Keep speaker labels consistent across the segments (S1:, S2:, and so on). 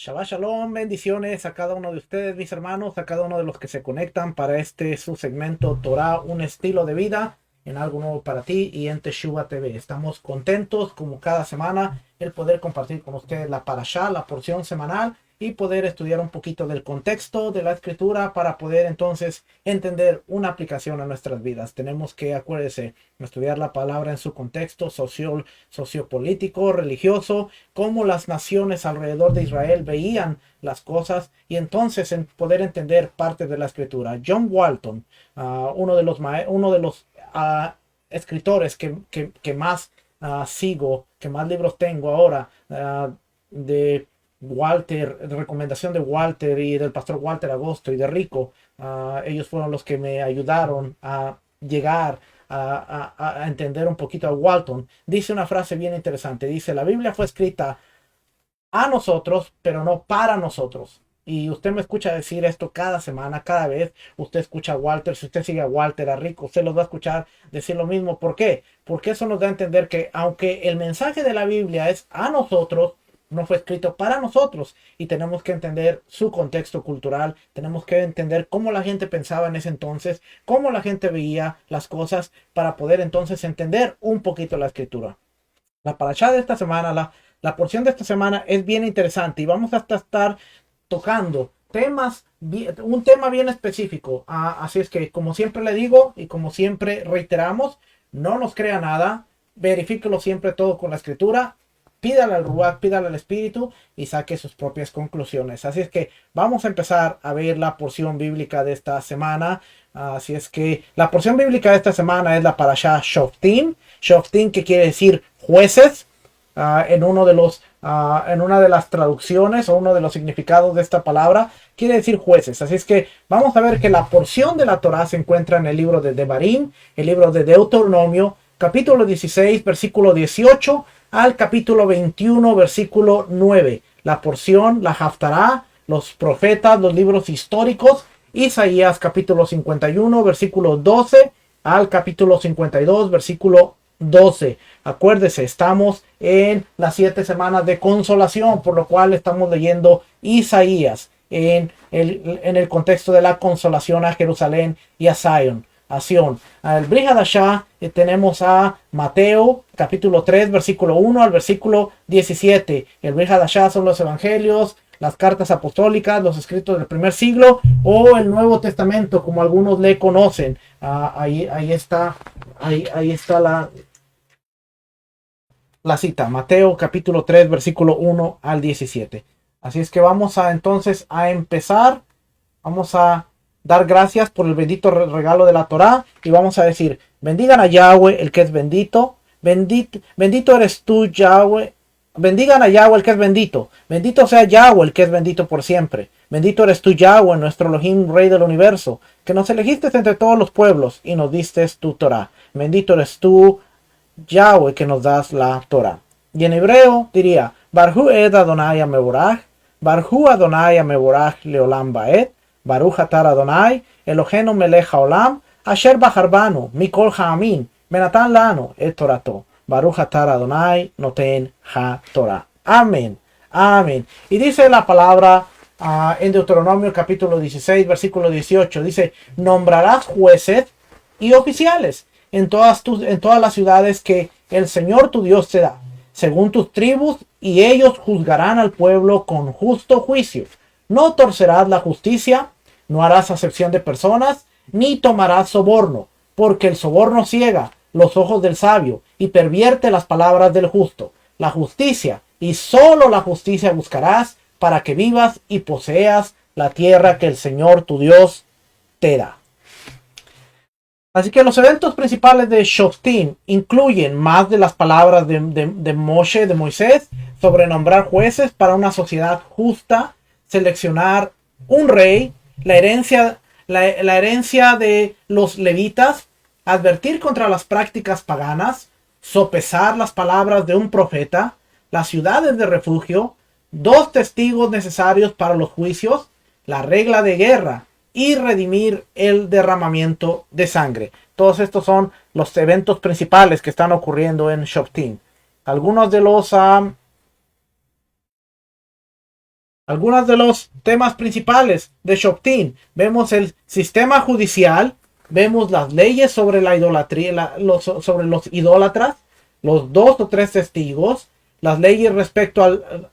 S1: Shabbat Shalom, bendiciones a cada uno de ustedes, mis hermanos, a cada uno de los que se conectan para este su segmento Torah, un estilo de vida, en algo nuevo para ti y en Teshuvah TV. Estamos contentos, como cada semana, el poder compartir con ustedes la parashá, la porción semanal y poder estudiar un poquito del contexto de la escritura para poder entonces entender una aplicación a nuestras vidas. Tenemos que, acuérdense, estudiar la palabra en su contexto sociopolítico, religioso, cómo las naciones alrededor de Israel veían las cosas y entonces en poder entender parte de la escritura. John Walton, uno de los escritores que más sigo, que más libros tengo ahora, de Walter, de recomendación de Walter y del pastor Walter Agosto y de Rico. Ellos fueron los que me ayudaron a llegar a entender un poquito a Walton. Dice una frase bien interesante. Dice, la Biblia fue escrita a nosotros, pero no para nosotros. Y usted me escucha decir esto cada semana, cada vez usted escucha a Walter, si usted sigue a Walter, a Rico, usted los va a escuchar decir lo mismo. ¿Por qué? Porque eso nos da a entender que aunque el mensaje de la Biblia es a nosotros, no fue escrito para nosotros y tenemos que entender su contexto cultural, tenemos que entender cómo la gente pensaba en ese entonces, cómo la gente veía las cosas para poder entonces entender un poquito la escritura. La parashá de esta semana, la porción de esta semana es bien interesante y vamos a estar tocando un tema bien específico. Así es que, como siempre le digo y como siempre reiteramos, no nos crea nada, verifíquelo siempre todo con la escritura, pídale al Ruach, pídale al Espíritu y saque sus propias conclusiones. Así es que vamos a empezar a ver la porción bíblica de esta semana. Así es que la porción bíblica de esta semana es la parashá Shoftim. Shoftim, que quiere decir jueces, en una de las traducciones o uno de los significados de esta palabra, quiere decir jueces. Así es que vamos a ver que la porción de la Torah se encuentra en el libro de Devarim, el libro de Deuteronomio, capítulo 16, versículo 18 al capítulo 21, versículo 9. La porción, la Haftará, los profetas, los libros históricos, Isaías capítulo 51, versículo 12 al capítulo 52, versículo 12. Acuérdese, estamos en las 7 semanas de consolación, por lo cual estamos leyendo Isaías en el contexto de la consolación a Jerusalén y a Sion. Al Brit Hadashah tenemos a Mateo capítulo 3 versículo 1 al versículo 17. El Brit Hadashah son los evangelios, las cartas apostólicas, los escritos del primer siglo o el Nuevo Testamento, como algunos le conocen. Ahí está la cita, Mateo capítulo 3 versículo 1 al 17. Así es que vamos entonces a empezar. Vamos a dar gracias por el bendito regalo de la Torá y vamos a decir, bendigan a Yahweh, el que es bendito, bendito eres tú, Yahweh, bendigan a Yahweh, el que es bendito, bendito sea Yahweh, el que es bendito por siempre, bendito eres tú, Yahweh, nuestro Elohim, Rey del universo, que nos elegiste entre todos los pueblos y nos diste tu Torá, bendito eres tú, Yahweh, que nos das la Torá. Y en hebreo diría, Barhu ed Adonai mevorach, Barhu Adonai mevorach leolam baet, Baruch atar Adonai, Elohenu melech haolam, asher bacharbanu, mikol ha'amin, benatan lanu et torato. Baruch atar Adonai, noten ha-Torah. Amén. Amén. Y dice la palabra en Deuteronomio capítulo 16, versículo 18, dice, nombrarás jueces y oficiales en todas las ciudades que el Señor tu Dios te da, según tus tribus, y ellos juzgarán al pueblo con justo juicio. No torcerás la justicia, no harás acepción de personas, ni tomarás soborno, porque el soborno ciega los ojos del sabio y pervierte las palabras del justo. La justicia, y solo la justicia buscarás, para que vivas y poseas la tierra que el Señor tu Dios te da. Así que los eventos principales de Shoftim incluyen más de las palabras de Moshe, de Moisés, sobre nombrar jueces para una sociedad justa, seleccionar un rey, la herencia de los levitas, advertir contra las prácticas paganas, sopesar las palabras de un profeta, las ciudades de refugio, 2 testigos necesarios para los juicios, la regla de guerra y redimir el derramamiento de sangre. Todos estos son los eventos principales que están ocurriendo en Shoftim. Algunos de los algunos de los temas principales de Shoftim. Vemos el sistema judicial, vemos las leyes sobre la idolatría, sobre los idólatras, los 2 o 3 testigos, las leyes respecto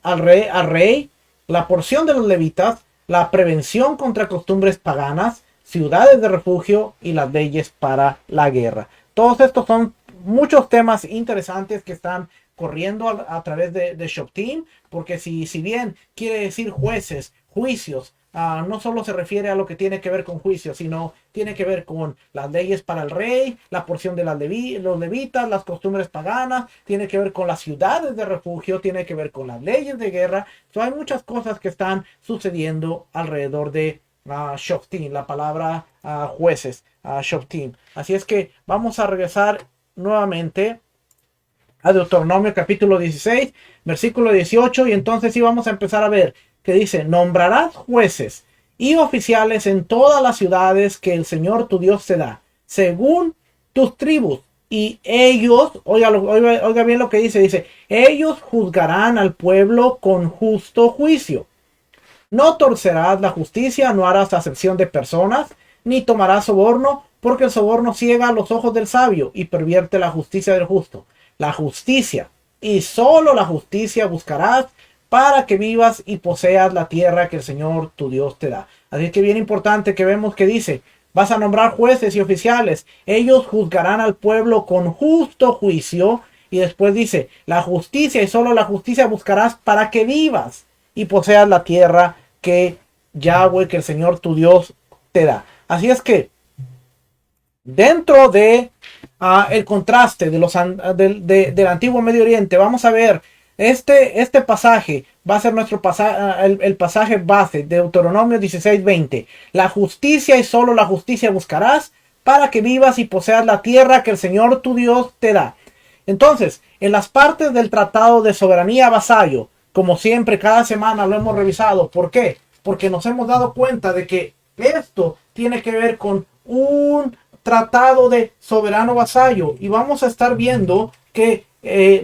S1: al rey, la porción de los levitas, la prevención contra costumbres paganas, ciudades de refugio y las leyes para la guerra. Todos estos son muchos temas interesantes que están corriendo a través de Shoftim, porque si bien quiere decir jueces, juicios, no solo se refiere a lo que tiene que ver con juicios, sino tiene que ver con las leyes para el rey, la porción de los levitas, las costumbres paganas, tiene que ver con las ciudades de refugio, tiene que ver con las leyes de guerra. Hay muchas cosas que están sucediendo alrededor de Shoftim, la palabra jueces, Shoftim. Así es que vamos a regresar nuevamente a Deuteronomio capítulo 16, versículo 18, y entonces sí vamos a empezar a ver que dice: nombrarás jueces y oficiales en todas las ciudades que el Señor tu Dios te da, según tus tribus, y ellos, oiga bien lo que dice, ellos juzgarán al pueblo con justo juicio. No torcerás la justicia, no harás acepción de personas, ni tomarás soborno, porque el soborno ciega los ojos del sabio y pervierte la justicia del justo. La justicia, y solo la justicia buscarás, para que vivas y poseas la tierra que el Señor tu Dios te da. Así que bien importante que vemos que dice: vas a nombrar jueces y oficiales, ellos juzgarán al pueblo con justo juicio. Y después dice: la justicia, y solo la justicia buscarás, para que vivas y poseas la tierra que Yahweh, que el Señor tu Dios te da. Así es que dentro de el contraste del antiguo Medio Oriente, vamos a ver este pasaje. Va a ser nuestro pasaje, el pasaje base de Deuteronomio 16:20. La justicia, y solo la justicia buscarás, para que vivas y poseas la tierra que el Señor tu Dios te da. Entonces, en las partes del tratado de soberanía vasallo, como siempre, cada semana lo hemos revisado. ¿Por qué? Porque nos hemos dado cuenta de que esto tiene que ver con un tratado de soberano vasallo, y vamos a estar viendo que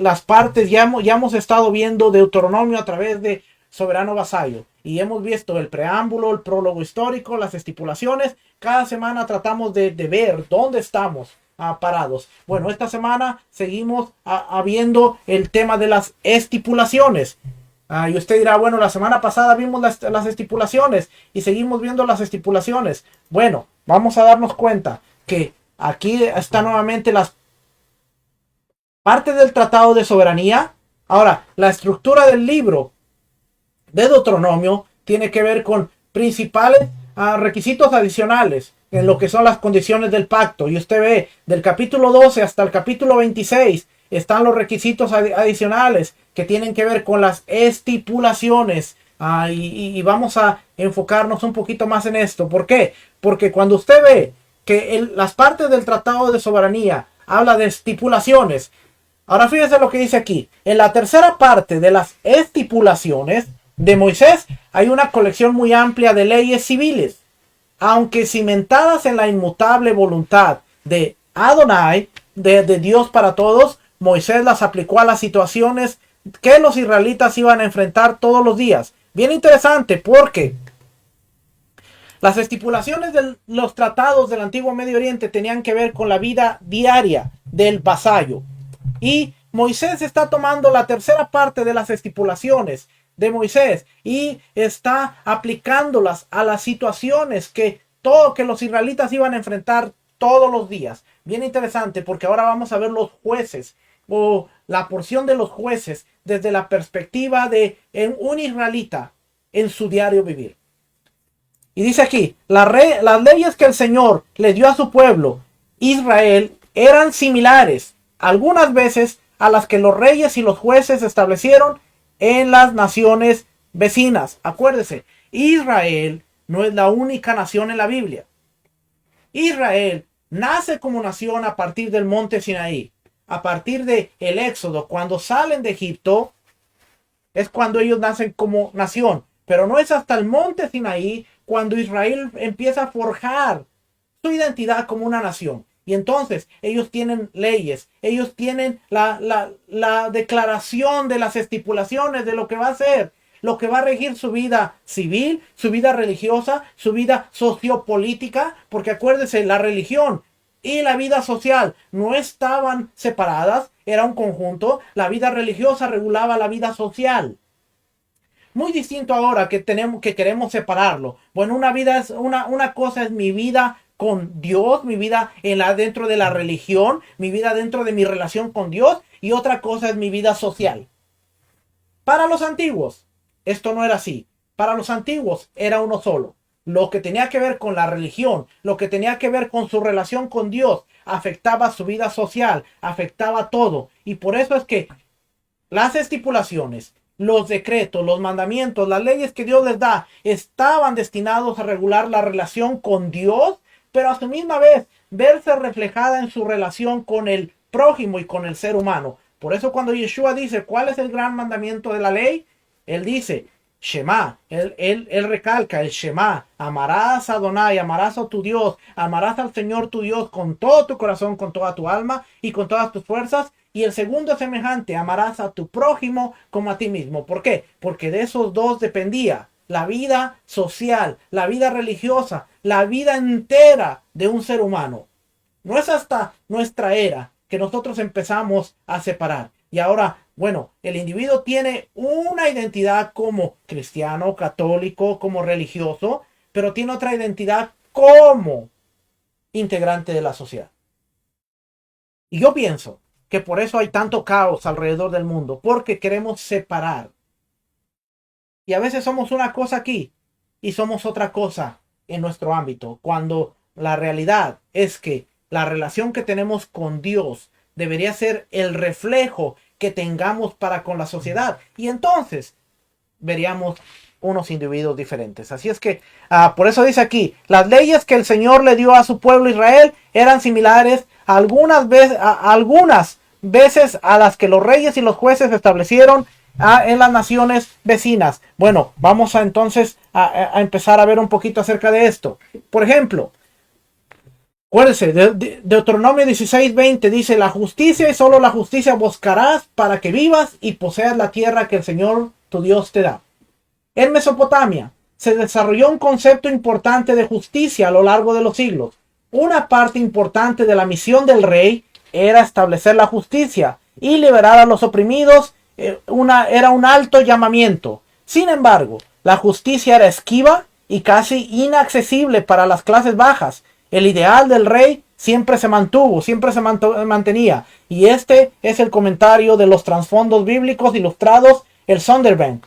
S1: las partes, ya hemos estado viendo Deuteronomio a través de soberano vasallo, y hemos visto el preámbulo, el prólogo histórico, las estipulaciones. Cada semana tratamos de ver dónde estamos parados. Bueno, esta semana seguimos viendo el tema de las estipulaciones. Y usted dirá: bueno, la semana pasada vimos las estipulaciones y seguimos viendo las estipulaciones. Bueno, vamos a darnos cuenta que aquí está nuevamente las partes del tratado de soberanía. Ahora, la estructura del libro de Deuteronomio tiene que ver con principales requisitos adicionales en lo que son las condiciones del pacto. Y usted ve, del capítulo 12 hasta el capítulo 26 están los requisitos adicionales que tienen que ver con las estipulaciones. Y vamos a enfocarnos un poquito más en esto. ¿Por qué? Porque cuando usted ve que las partes del tratado de soberanía habla de estipulaciones. Ahora fíjese lo que dice aquí. En la tercera parte de las estipulaciones de Moisés hay una colección muy amplia de leyes civiles, aunque cimentadas en la inmutable voluntad de Adonai, de Dios para todos. Moisés las aplicó a las situaciones que los israelitas iban a enfrentar todos los días. Bien interesante, porque las estipulaciones de los tratados del antiguo Medio Oriente tenían que ver con la vida diaria del vasallo. Y Moisés está tomando la tercera parte de las estipulaciones de Moisés y está aplicándolas a las situaciones que los israelitas iban a enfrentar todos los días. Bien interesante, porque ahora vamos a ver los jueces, o la porción de los jueces, desde la perspectiva de un israelita en su diario vivir. Y dice aquí: las leyes que el Señor le dio a su pueblo Israel eran similares algunas veces a las que los reyes y los jueces establecieron en las naciones vecinas. Acuérdese, Israel no es la única nación en la Biblia. Israel nace como nación a partir del monte Sinaí. A partir del Éxodo, cuando salen de Egipto, es cuando ellos nacen como nación. Pero no es hasta el monte Sinaí cuando Israel empieza a forjar su identidad como una nación. Y entonces ellos tienen leyes, ellos tienen la declaración de las estipulaciones de lo que va a ser lo que va a regir su vida civil, su vida religiosa, su vida sociopolítica, porque acuérdense, la religión y la vida social no estaban separadas, era un conjunto. La vida religiosa regulaba la vida social. Muy distinto ahora que queremos separarlo. Bueno, una cosa es mi vida con Dios, mi vida dentro de la religión, mi vida dentro de mi relación con Dios, y otra cosa es mi vida social. Para los antiguos, esto no era así. Para los antiguos era uno solo. Lo que tenía que ver con la religión, lo que tenía que ver con su relación con Dios, afectaba su vida social, afectaba todo. Y por eso es que las estipulaciones, los decretos, los mandamientos, las leyes que Dios les da, estaban destinados a regular la relación con Dios, pero a su misma vez verse reflejada en su relación con el prójimo y con el ser humano. Por eso cuando Yeshua dice, ¿cuál es el gran mandamiento de la ley? Él dice, Shema, él recalca el Shema, amarás a Adonai, amarás a tu Dios, amarás al Señor tu Dios con todo tu corazón, con toda tu alma y con todas tus fuerzas. Y el segundo es semejante, amarás a tu prójimo como a ti mismo. ¿Por qué? Porque de esos dos dependía la vida social, la vida religiosa, la vida entera de un ser humano. No es hasta nuestra era que nosotros empezamos a separar. Y ahora, bueno, el individuo tiene una identidad como cristiano, católico, como religioso, pero tiene otra identidad como integrante de la sociedad. Y yo pienso que por eso hay tanto caos alrededor del mundo, porque queremos separar. Y a veces somos una cosa aquí y somos otra cosa en nuestro ámbito, cuando la realidad es que la relación que tenemos con Dios debería ser el reflejo que tengamos para con la sociedad. Y entonces veríamos unos individuos diferentes. Así es que, por eso dice aquí, las leyes que el Señor le dio a su pueblo Israel eran similares a algunas veces a las que los reyes y los jueces establecieron en las naciones vecinas. Bueno, vamos entonces a empezar a ver un poquito acerca de esto. Por ejemplo, acuérdense, Deuteronomio 16:20 dice, la justicia y solo la justicia buscarás para que vivas y poseas la tierra que el Señor tu Dios te da. En Mesopotamia se desarrolló un concepto importante de justicia a lo largo de los siglos. Una parte importante de la misión del rey era establecer la justicia y liberar a los oprimidos. Era un alto llamamiento. Sin embargo, la justicia era esquiva y casi inaccesible para las clases bajas. El ideal del rey siempre se mantenía. Y este es el comentario de los trasfondos bíblicos ilustrados, el Sonderbank.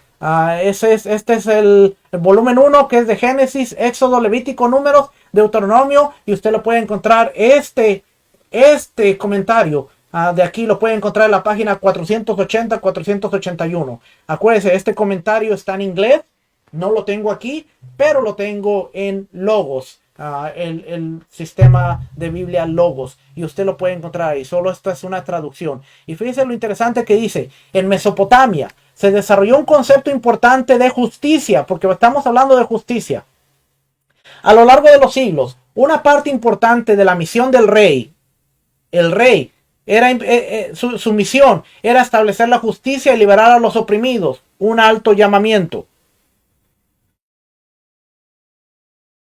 S1: Este es el volumen 1, que es de Génesis, Éxodo, Levítico, Números, Deuteronomio, y usted lo puede encontrar, este comentario de aquí lo puede encontrar en la página 480-481. Acuérdese, este comentario está en inglés, no lo tengo aquí, pero lo tengo en Logos, el sistema de Biblia Logos, y usted lo puede encontrar ahí. Solo esta es una traducción. Y fíjese lo interesante que dice, en Mesopotamia se desarrolló un concepto importante de justicia, porque estamos hablando de justicia. A lo largo de los siglos, una parte importante de la misión del rey, el rey, su misión era establecer la justicia y liberar a los oprimidos, un alto llamamiento.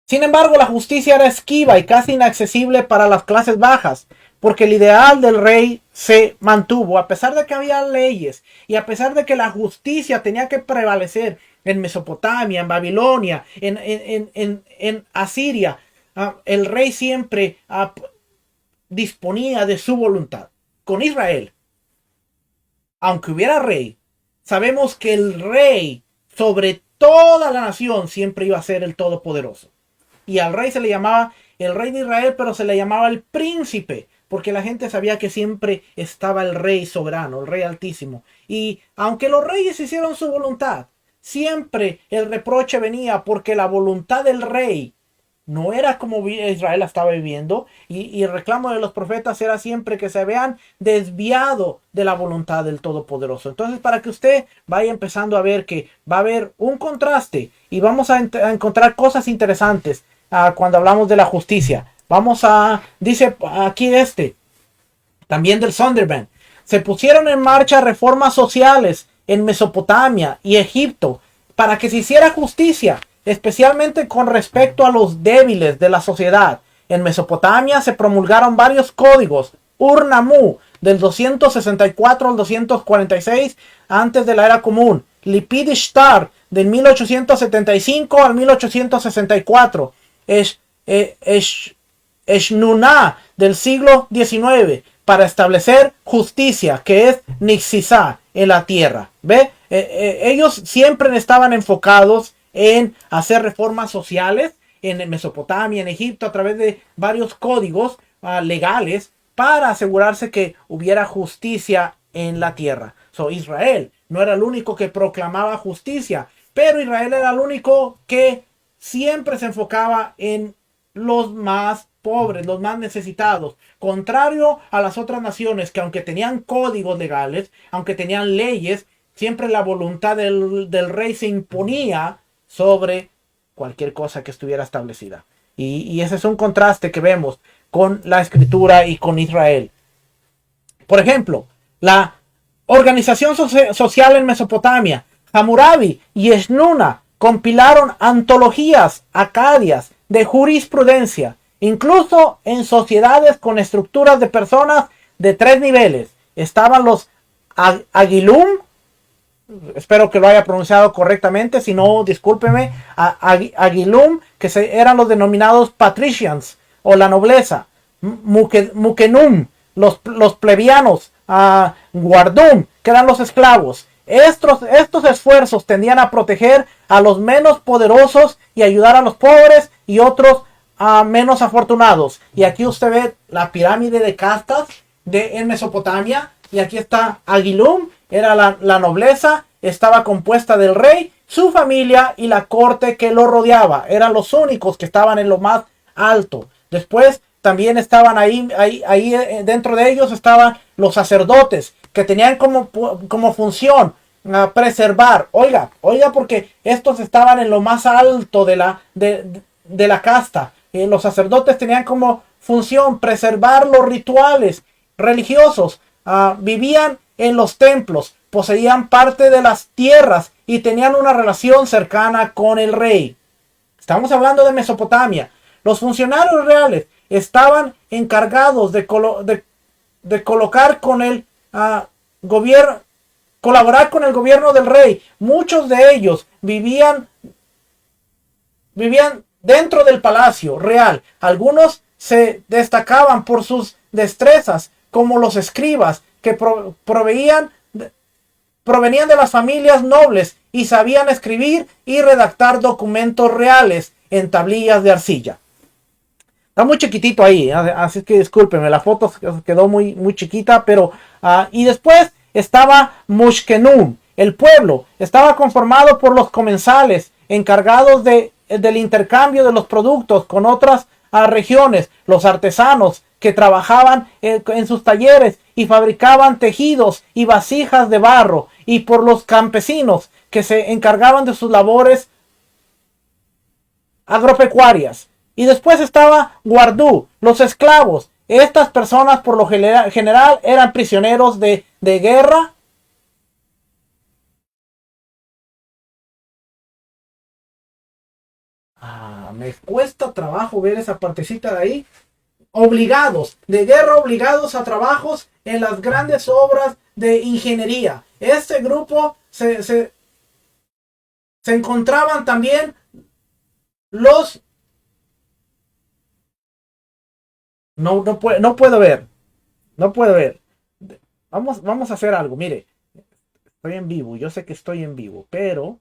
S1: Sin embargo, la justicia era esquiva y casi inaccesible para las clases bajas, porque el ideal del rey se mantuvo, a pesar de que había leyes y a pesar de que la justicia tenía que prevalecer en Mesopotamia, en Babilonia, en Asiria. El rey siempre disponía de su voluntad. Con Israel, aunque hubiera rey, sabemos que el rey sobre toda la nación siempre iba a ser el Todopoderoso. Y al rey se le llamaba el rey de Israel, pero se le llamaba el príncipe, porque la gente sabía que siempre estaba el rey soberano, el rey altísimo. Y aunque los reyes hicieron su voluntad, siempre el reproche venía porque la voluntad del rey no era como Israel estaba viviendo, y el reclamo de los profetas era siempre que se vean desviado de la voluntad del Todopoderoso. Entonces, para que usted vaya empezando a ver que va a haber un contraste y vamos a encontrar cosas interesantes cuando hablamos de la justicia. Dice aquí también del Sonderbank, se pusieron en marcha reformas sociales en Mesopotamia y Egipto para que se hiciera justicia, especialmente con respecto a los débiles de la sociedad. En Mesopotamia se promulgaron varios códigos, Ur-Nammu, del 264 al 246 antes de la era común, Lipid Ishtar, del 1875 al 1864, Eshnunah, del siglo XIX, para establecer justicia, que es Nixisá, en la tierra. ¿Ve? Ellos siempre estaban enfocados en hacer reformas sociales en Mesopotamia, en Egipto, a través de varios códigos legales para asegurarse que hubiera justicia en la tierra. Israel no era el único que proclamaba justicia, pero Israel era el único que siempre se enfocaba en los más pobres, los más necesitados, contrario a las otras naciones que aunque tenían códigos legales, aunque tenían leyes, siempre la voluntad del rey se imponía sobre cualquier cosa que estuviera establecida. Y ese es un contraste que vemos con la escritura y con Israel. Por ejemplo, la organización social en Mesopotamia, Hammurabi y Eshnunah compilaron antologías acadias de jurisprudencia, incluso en sociedades con estructuras de personas de 3 niveles. Estaban los Agilum, espero que lo haya pronunciado correctamente, si no, discúlpeme, Agilum, que eran los denominados patricians o la nobleza, Mukenum, los plebianos, Guardum, que eran los esclavos. Estos esfuerzos tendían a proteger a los menos poderosos y ayudar a los pobres y otros menos afortunados. Y aquí usted ve la pirámide de castas en Mesopotamia. Y aquí está Agilum, era la nobleza, estaba compuesta del rey, su familia y la corte que lo rodeaba. Eran los únicos que estaban en lo más alto. Después también estaban ahí dentro de ellos estaban los sacerdotes, que tenían como función preservar. Oiga, porque estos estaban en lo más alto de la casta. Los sacerdotes tenían como función preservar los rituales religiosos. Vivían en los templos, poseían parte de las tierras y tenían una relación cercana con el rey. Estamos hablando de Mesopotamia. Los funcionarios reales estaban encargados de colocar con el gobierno, colaborar con el gobierno del rey. Muchos de ellos vivían dentro del palacio real. Algunos se destacaban por sus destrezas, como los escribas, que provenían de las familias nobles y sabían escribir y redactar documentos reales en tablillas de arcilla. Está muy chiquitito ahí, así que discúlpenme, la foto quedó muy, muy chiquita, pero y después estaba Mushkenum, el pueblo, estaba conformado por los comensales encargados del intercambio de los productos con otras regiones, los artesanos que trabajaban en sus talleres y fabricaban tejidos y vasijas de barro, y por los campesinos que se encargaban de sus labores agropecuarias. Y después estaba Guardú, los esclavos. Estas personas por lo general eran prisioneros de guerra. Me cuesta trabajo ver esa partecita de ahí. Obligados, de guerra, obligados a trabajos en las grandes obras de ingeniería. Este grupo se encontraban también los... No puedo ver. No puedo ver. Vamos a hacer algo. Mire, estoy en vivo. Yo sé que estoy en vivo, pero...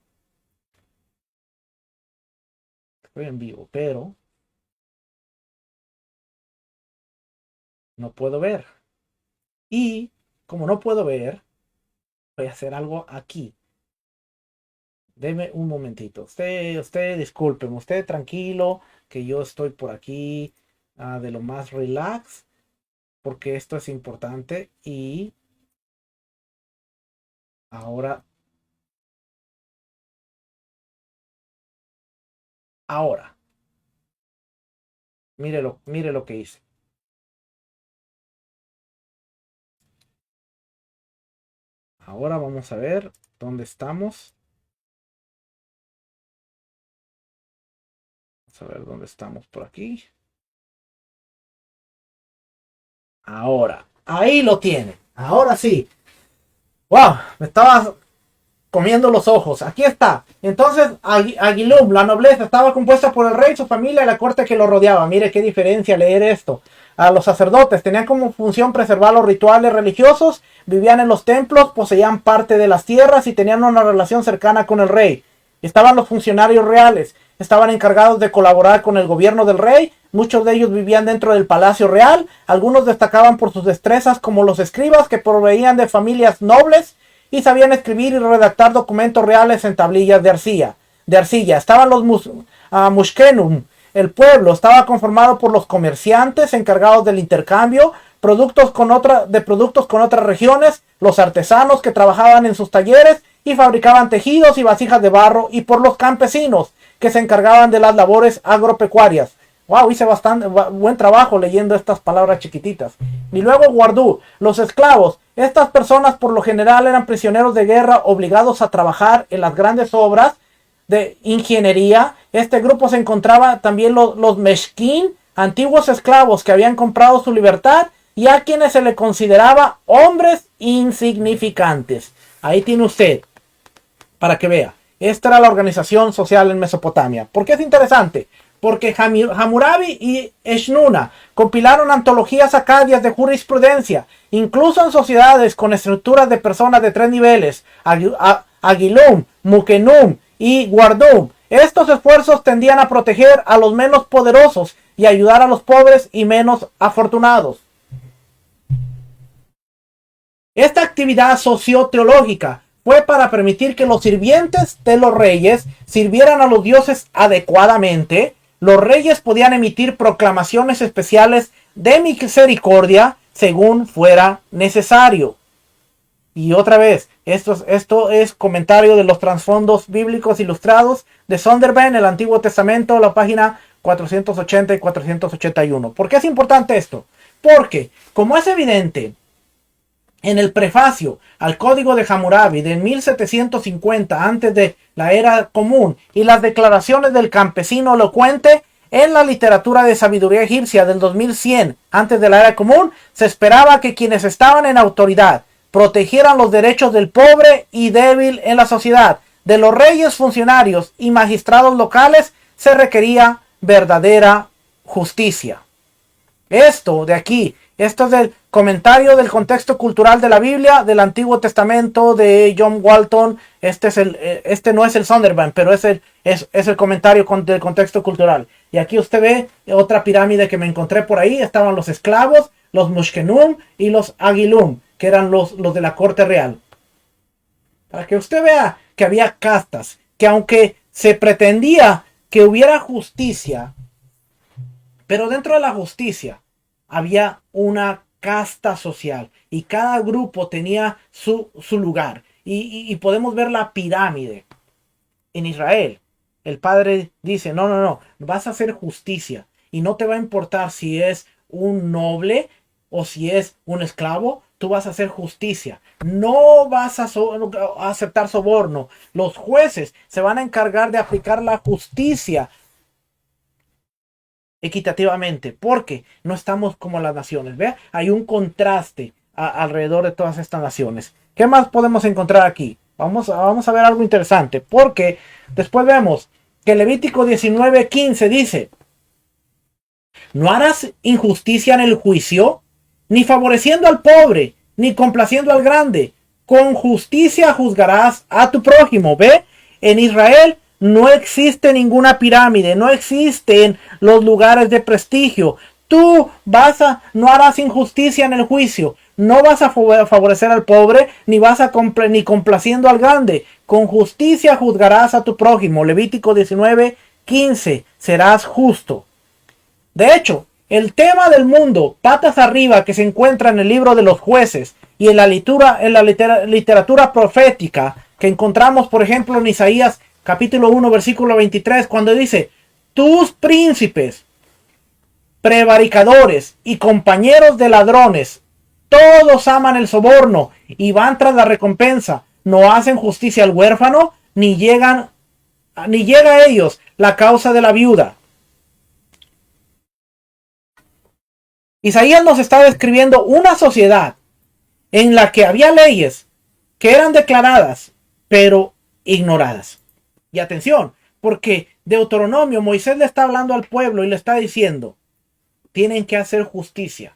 S1: Estoy en vivo, pero... No puedo ver. Y como no puedo ver, voy a hacer algo aquí. Deme un momentito. Usted, discúlpeme. Usted tranquilo, que yo estoy por aquí de lo más relax, porque esto es importante. Y ahora, ahora, mire lo que hice. Ahora vamos a ver dónde estamos. Vamos a ver dónde estamos por aquí. Ahora, ahí lo tiene. Ahora sí. ¡Wow! Me estaba comiendo los ojos. Aquí está. Entonces, Aguilum, la nobleza, estaba compuesta por el rey, su familia y la corte que lo rodeaba. Mire qué diferencia leer esto. A los sacerdotes tenían como función preservar los rituales religiosos, vivían en los templos, poseían parte de las tierras y tenían una relación cercana con el rey. Estaban los funcionarios reales, estaban encargados de colaborar con el gobierno del rey. Muchos de ellos vivían dentro del palacio real. Algunos destacaban por sus destrezas, como los escribas, que proveían de familias nobles y sabían escribir y redactar documentos reales en tablillas de arcilla. Estaban los mushkenum. El pueblo estaba conformado por los comerciantes encargados del intercambio de productos con otras regiones, los artesanos que trabajaban en sus talleres y fabricaban tejidos y vasijas de barro, y por los campesinos que se encargaban de las labores agropecuarias. Wow, hice bastante buen trabajo leyendo estas palabras chiquititas. Y luego guardú, los esclavos. Estas personas por lo general eran prisioneros de guerra obligados a trabajar en las grandes obras de ingeniería. Este grupo se encontraba también los meshkin, antiguos esclavos que habían comprado su libertad y a quienes se le consideraba hombres insignificantes. Ahí tiene usted, para que vea. Esta era la organización social en Mesopotamia. ¿Por qué es interesante? Porque Hammurabi y Eshnuna compilaron antologías acadias de jurisprudencia, incluso en sociedades con estructuras de personas de 3 niveles, Agilum, Mukenum y Guardum. Estos esfuerzos tendían a proteger a los menos poderosos y ayudar a los pobres y menos afortunados. Esta actividad socioteológica fue para permitir que los sirvientes de los reyes sirvieran a los dioses adecuadamente. Los reyes podían emitir proclamaciones especiales de misericordia según fuera necesario. Y otra vez, esto es comentario de los trasfondos bíblicos ilustrados de Zondervan, el Antiguo Testamento, la página 480 y 481. ¿Por qué es importante esto? Porque, como es evidente, en el prefacio al Código de Hammurabi de 1750 antes de la Era Común y las declaraciones del campesino elocuente en la literatura de sabiduría egipcia del 2100 antes de la Era Común, se esperaba que quienes estaban en autoridad protegieran los derechos del pobre y débil en la sociedad. De los reyes, funcionarios y magistrados locales se requería verdadera justicia. Esto de aquí, esto es del comentario del contexto cultural de la Biblia del Antiguo Testamento de John Walton. Este no es el Zondervan, pero es el comentario del contexto cultural. Y aquí usted ve otra pirámide que me encontré por ahí. Estaban los esclavos, los mushkenum y los agilum, que eran los de la corte real. Para que usted vea que había castas, que aunque se pretendía que hubiera justicia, pero dentro de la justicia había una casta social y cada grupo tenía su lugar. Y podemos ver la pirámide en Israel. El padre dice, no, vas a hacer justicia y no te va a importar si es un noble o si es un esclavo, tú vas a hacer justicia. No vas a aceptar soborno. Los jueces se van a encargar de aplicar la justicia equitativamente, porque no estamos como las naciones. ¿Ve? Hay un contraste alrededor de todas estas naciones. ¿Qué más podemos encontrar aquí? Vamos a ver algo interesante, porque después vemos que Levítico 19:15 dice: no harás injusticia en el juicio, ni favoreciendo al pobre, ni complaciendo al grande. Con justicia juzgarás a tu prójimo. ¿Ve? En Israel no existe ninguna pirámide, no existen los lugares de prestigio. Tú no harás injusticia en el juicio, no vas a favorecer al pobre, ni complaciendo al grande. Con justicia juzgarás a tu prójimo. Levítico 19:15, serás justo. De hecho, el tema del mundo, patas arriba, que se encuentra en el libro de los jueces y en la literatura profética, que encontramos, por ejemplo, en Isaías capítulo 1, versículo 23, cuando dice: tus príncipes, prevaricadores y compañeros de ladrones, todos aman el soborno y van tras la recompensa, no hacen justicia al huérfano, ni llega a ellos la causa de la viuda. Isaías nos está describiendo una sociedad en la que había leyes que eran declaradas, pero ignoradas. Y atención, porque Deuteronomio, Moisés le está hablando al pueblo y le está diciendo, tienen que hacer justicia,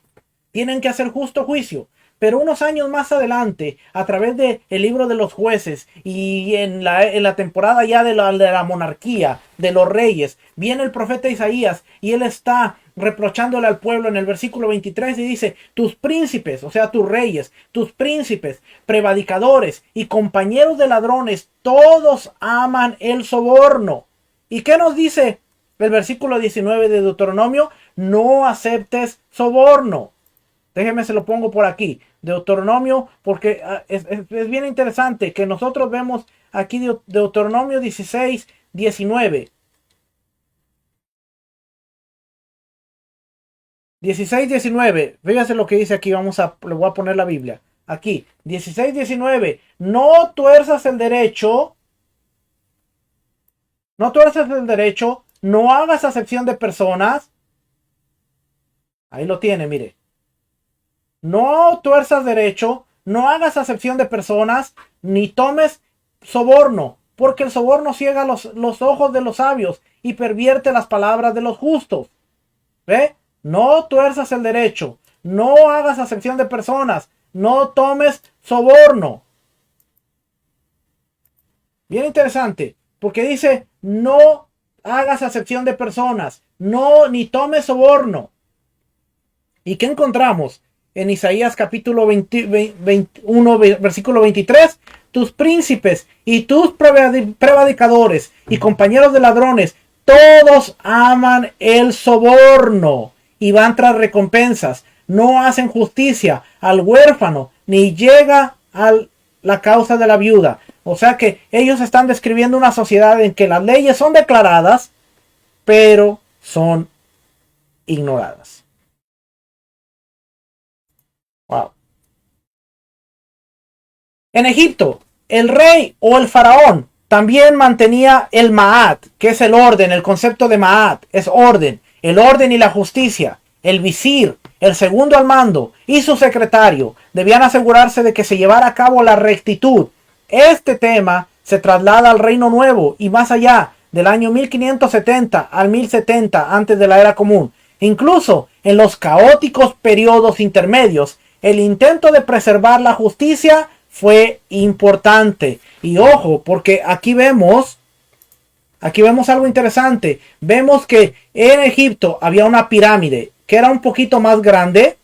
S1: tienen que hacer justo juicio. Pero unos años más adelante, a través del libro de los jueces y en la temporada ya de la monarquía, de los reyes, viene el profeta Isaías y él está reprochándole al pueblo en el versículo 23 y dice, tus príncipes, o sea, tus reyes, tus príncipes, prevaricadores y compañeros de ladrones, todos aman el soborno. ¿Y qué nos dice el versículo 19 de Deuteronomio? No aceptes soborno. Déjeme se lo pongo por aquí. Deuteronomio, porque es bien interesante que nosotros vemos aquí Deuteronomio 16, 19. 16, 19. Fíjese lo que dice aquí. Le voy a poner la Biblia. Aquí, 16, 19. No tuerzas el derecho. No tuerzas el derecho. No hagas acepción de personas. Ahí lo tiene, mire. No tuerzas derecho, no hagas acepción de personas, ni tomes soborno, porque el soborno ciega los ojos de los sabios y pervierte las palabras de los justos. ¿Ve? No tuerzas el derecho, no hagas acepción de personas, no tomes soborno. Bien interesante, porque dice, no hagas acepción de personas, no, ni tomes soborno. ¿Y qué encontramos? En Isaías capítulo 21, versículo 23, tus príncipes y tus prevaricadores y compañeros de ladrones, todos aman el soborno y van tras recompensas, no hacen justicia al huérfano, ni llega a la causa de la viuda. O sea que ellos están describiendo una sociedad en que las leyes son declaradas, pero son ignoradas. Wow. En Egipto, el rey o el faraón también mantenía el Ma'at, que es el orden. El concepto de Ma'at es orden, el orden y la justicia. El visir, el segundo al mando y su secretario debían asegurarse de que se llevara a cabo la rectitud. Este tema se traslada al Reino Nuevo y más allá, del año 1570 al 1070 antes de la era común. Incluso en los caóticos periodos intermedios, el intento de preservar la justicia fue importante. Y ojo, porque aquí vemos algo interesante. Vemos que en Egipto había una pirámide que era un poquito más grande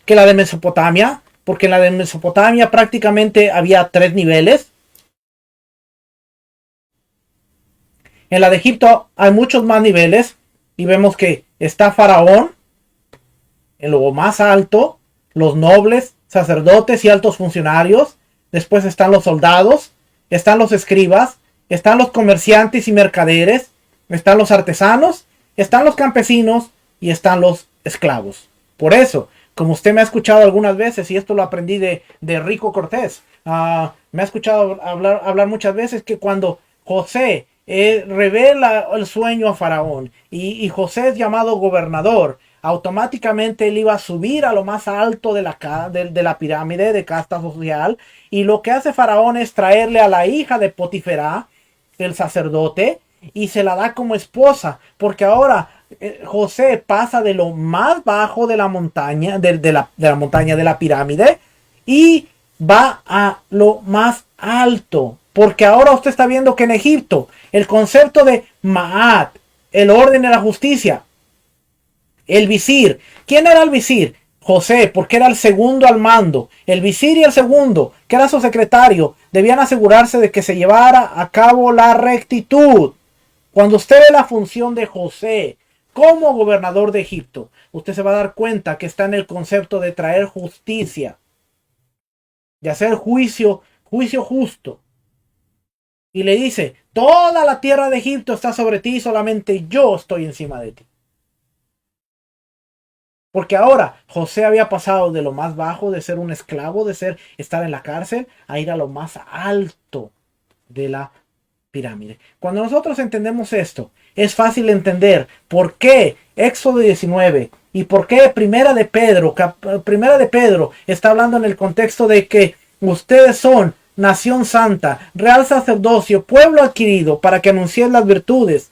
S1: que la de Mesopotamia, porque en la de Mesopotamia prácticamente había 3 niveles. En la de Egipto hay muchos más niveles y vemos que está Faraón en lo más alto, los nobles, sacerdotes y altos funcionarios. Después están los soldados, están los escribas, están los comerciantes y mercaderes, están los artesanos, están los campesinos y están los esclavos. Por eso, como usted me ha escuchado algunas veces, y esto lo aprendí de Rico Cortés, me ha escuchado hablar muchas veces que cuando José revela el sueño a Faraón y José es llamado gobernador, automáticamente él iba a subir a lo más alto de la pirámide de casta social, y lo que hace Faraón es traerle a la hija de Potiferá, el sacerdote, y se la da como esposa, porque ahora José pasa de lo más bajo de la montaña, de la montaña de la pirámide, y va a lo más alto, porque ahora usted está viendo que en Egipto el concepto de Ma'at, el orden y la justicia, el visir. ¿Quién era el visir? José, porque era el segundo al mando. El visir y el segundo, que era su secretario, debían asegurarse de que se llevara a cabo la rectitud. Cuando usted ve la función de José como gobernador de Egipto, usted se va a dar cuenta que está en el concepto de traer justicia, de hacer juicio justo. Y le dice, toda la tierra de Egipto está sobre ti, solamente yo estoy encima de ti. Porque ahora José había pasado de lo más bajo, de ser un esclavo, de estar en la cárcel, a ir a lo más alto de la pirámide. Cuando nosotros entendemos esto, es fácil entender por qué Éxodo 19 y por qué Primera de Pedro está hablando en el contexto de que ustedes son nación santa, real sacerdocio, pueblo adquirido, para que anunciéis las virtudes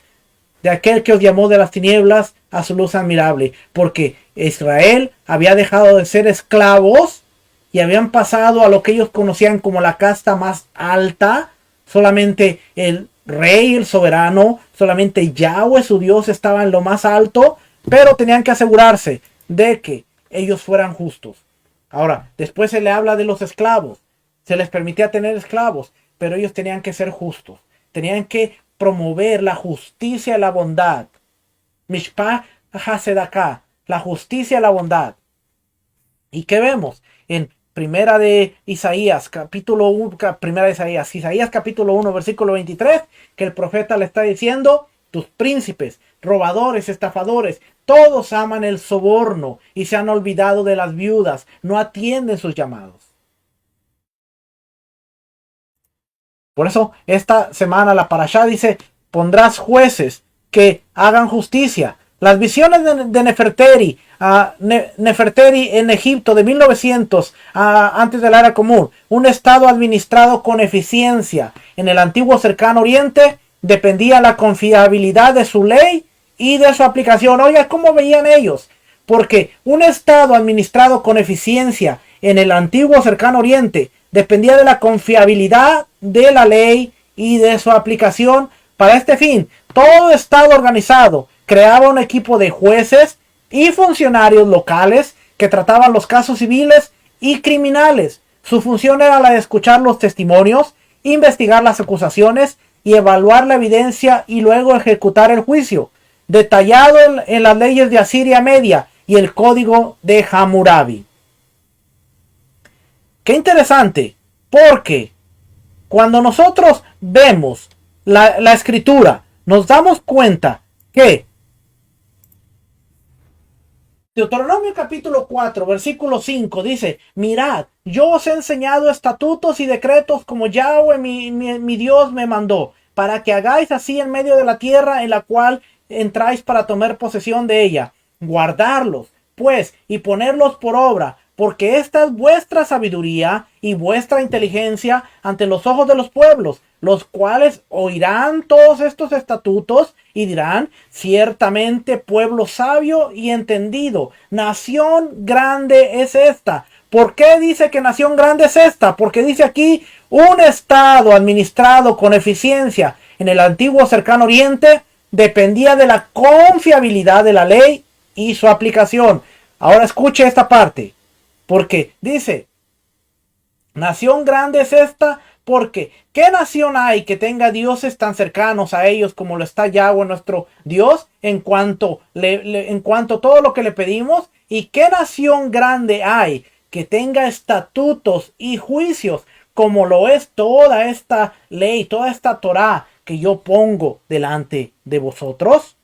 S1: de aquel que os llamó de las tinieblas a su luz admirable, porque Israel había dejado de ser esclavos y habían pasado a lo que ellos conocían como la casta más alta. Solamente el rey, el soberano, solamente Yahweh, su Dios, estaba en lo más alto, pero tenían que asegurarse de que ellos fueran justos. Ahora, después se le habla de los esclavos. Se les permitía tener esclavos, pero ellos tenían que ser justos. Tenían que promover la justicia y la bondad. Mishpah HaSedakah, la justicia y la bondad. ¿Y qué vemos? En Primera de Isaías, capítulo 1, Isaías capítulo 1, versículo 23, que el profeta le está diciendo: tus príncipes, robadores, estafadores, todos aman el soborno y se han olvidado de las viudas, no atienden sus llamados. Por eso esta semana la parashá dice: pondrás jueces que hagan justicia. Las visiones de Neferteri, Neferteri en Egipto de 1900, antes de la era común, un estado administrado con eficiencia. En el antiguo cercano oriente dependía la confiabilidad de su ley y de su aplicación. Oiga, ¿cómo veían ellos? Porque un estado administrado con eficiencia en el antiguo cercano oriente dependía de la confiabilidad de la ley y de su aplicación. Para este fin, todo estado organizado creaba un equipo de jueces y funcionarios locales que trataban los casos civiles y criminales. Su función era la de escuchar los testimonios, investigar las acusaciones y evaluar la evidencia y luego ejecutar el juicio, detallado en las leyes de Asiria Media y el código de Hammurabi. Qué interesante, porque cuando nosotros vemos la escritura, nos damos cuenta que Deuteronomio capítulo 4, versículo 5 dice: mirad, yo os he enseñado estatutos y decretos como Yahweh mi Dios me mandó, para que hagáis así en medio de la tierra en la cual entráis para tomar posesión de ella. Guardarlos, pues, y ponerlos por obra, porque esta es vuestra sabiduría y vuestra inteligencia ante los ojos de los pueblos, los cuales oirán todos estos estatutos y dirán: ciertamente pueblo sabio y entendido, nación grande es esta. ¿Por qué dice que nación grande es esta? Porque dice aquí: un estado administrado con eficiencia en el antiguo cercano oriente dependía de la confiabilidad de la ley y su aplicación. Ahora escuche esta parte, porque dice: nación grande es esta, porque ¿qué nación hay que tenga dioses tan cercanos a ellos como lo está Yahweh nuestro Dios en cuanto a todo lo que le pedimos? ¿Y qué nación grande hay que tenga estatutos y juicios como lo es toda esta ley, toda esta Torá que yo pongo delante de vosotros?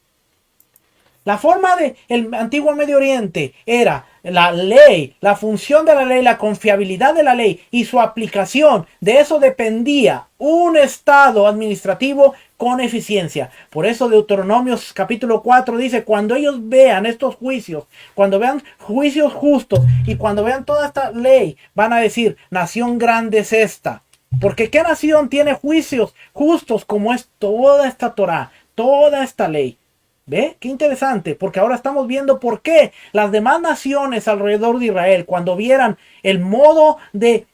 S1: La forma del antiguo Medio Oriente era la ley, la función de la ley, la confiabilidad de la ley y su aplicación. De eso dependía un estado administrativo con eficiencia. Por eso Deuteronomio capítulo 4 dice: cuando ellos vean estos juicios, cuando vean juicios justos y cuando vean toda esta ley, van a decir: nación grande es esta. Porque ¿qué nación tiene juicios justos como es toda esta Torá, toda esta ley? ¿Ve? Qué interesante, porque ahora estamos viendo por qué las demás naciones alrededor de Israel, cuando vieran el modo de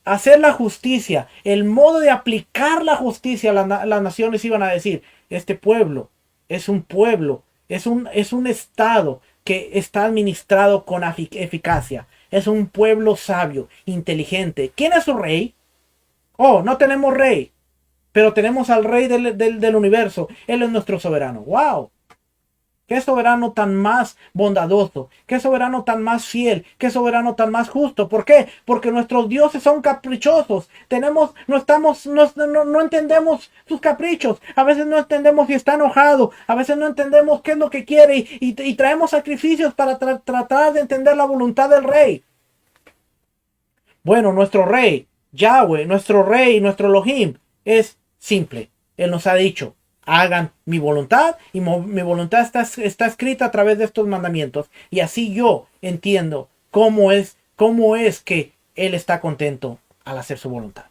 S1: hacer la justicia, el modo de aplicar la justicia, las naciones iban a decir: este pueblo, es un estado que está administrado con eficacia, es un pueblo sabio, inteligente. ¿Quién es su rey? Oh, no tenemos rey, pero tenemos al rey del universo. Él es nuestro soberano. ¡Wow! Qué soberano tan más bondadoso, qué soberano tan más fiel, qué soberano tan más justo. ¿Por qué? Porque nuestros dioses son caprichosos. No entendemos sus caprichos. A veces no entendemos si está enojado. A veces no entendemos qué es lo que quiere y traemos sacrificios para tratar de entender la voluntad del rey. Bueno, nuestro rey, Yahweh, nuestro rey, nuestro Elohim, es simple. Él nos ha dicho, hagan mi voluntad, y mi voluntad está escrita a través de estos mandamientos. Y así yo entiendo cómo es que Él está contento al hacer su voluntad.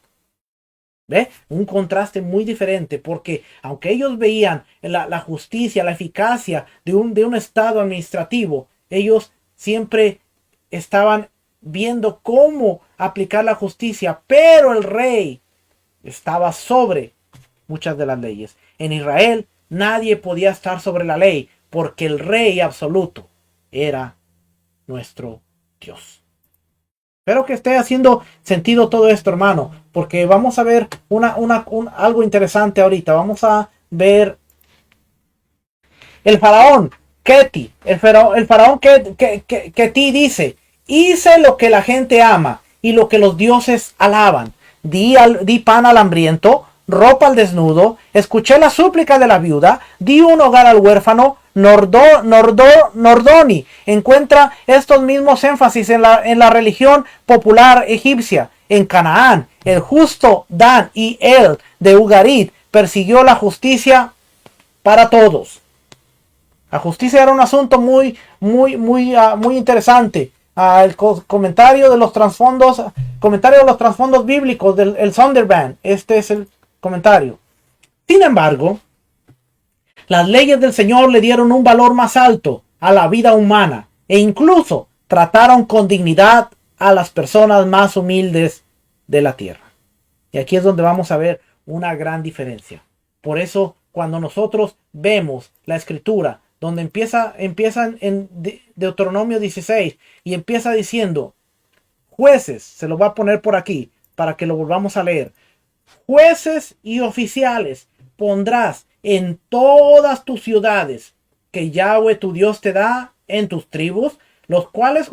S1: ¿Ve? Un contraste muy diferente, porque aunque ellos veían la justicia, la eficacia de un estado administrativo, ellos siempre estaban viendo cómo aplicar la justicia, pero el rey estaba sobre muchas de las leyes. En Israel nadie podía estar sobre la ley, porque el rey absoluto era nuestro Dios. Espero que esté haciendo sentido todo esto, hermano, porque vamos a ver algo interesante ahorita. Vamos a ver el faraón Keti. El faraón Keti dice, hice lo que la gente ama y lo que los dioses alaban. Di pan al hambriento, ropa al desnudo, escuché la súplica de la viuda, di un hogar al huérfano. Nordoni encuentra estos mismos énfasis en la religión popular egipcia. En Canaán, el justo Dan y El de Ugarit persiguió la justicia para todos. La justicia era un asunto muy interesante. El comentario de los trasfondos bíblicos del Sondervan. Este es el comentario. Sin embargo, las leyes del Señor le dieron un valor más alto a la vida humana e incluso trataron con dignidad a las personas más humildes de la tierra. Y aquí es donde vamos a ver una gran diferencia. Por eso, cuando nosotros vemos la escritura, donde empieza en Deuteronomio 16 y empieza diciendo, jueces, se lo voy a poner por aquí para que lo volvamos a leer, jueces y oficiales pondrás en todas tus ciudades que Yahweh tu Dios te da en tus tribus, los cuales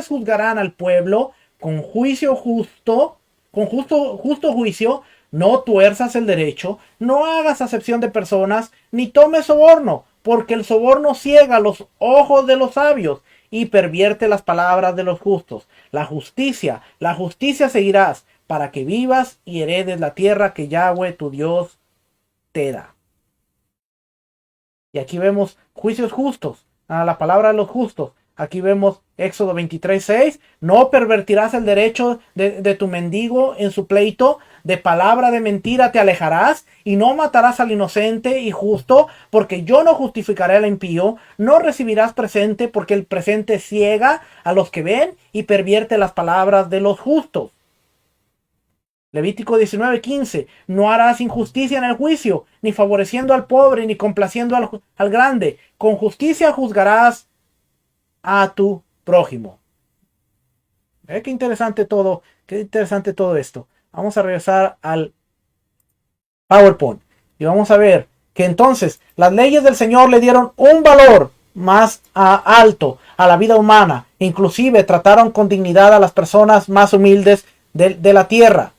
S1: juzgarán al pueblo con juicio justo, con justo juicio. No tuerzas el derecho, no hagas acepción de personas, ni tomes soborno, porque el soborno ciega los ojos de los sabios y pervierte las palabras de los justos. La justicia seguirás, para que vivas y heredes la tierra que Yahweh tu Dios te da. Y aquí vemos juicios justos, la palabra de los justos. Aquí vemos Éxodo 23:6. No pervertirás el derecho de tu mendigo en su pleito. De palabra de mentira te alejarás. Y no matarás al inocente y justo, porque yo no justificaré al impío. No recibirás presente, porque el presente ciega a los que ven y pervierte las palabras de los justos. Levítico 19:15. No harás injusticia en el juicio, ni favoreciendo al pobre, ni complaciendo al grande. Con justicia juzgarás a tu prójimo. Qué interesante todo esto. Vamos a regresar al PowerPoint y vamos a ver que entonces las leyes del Señor le dieron un valor más alto a la vida humana. Inclusive trataron con dignidad a las personas más humildes de la tierra.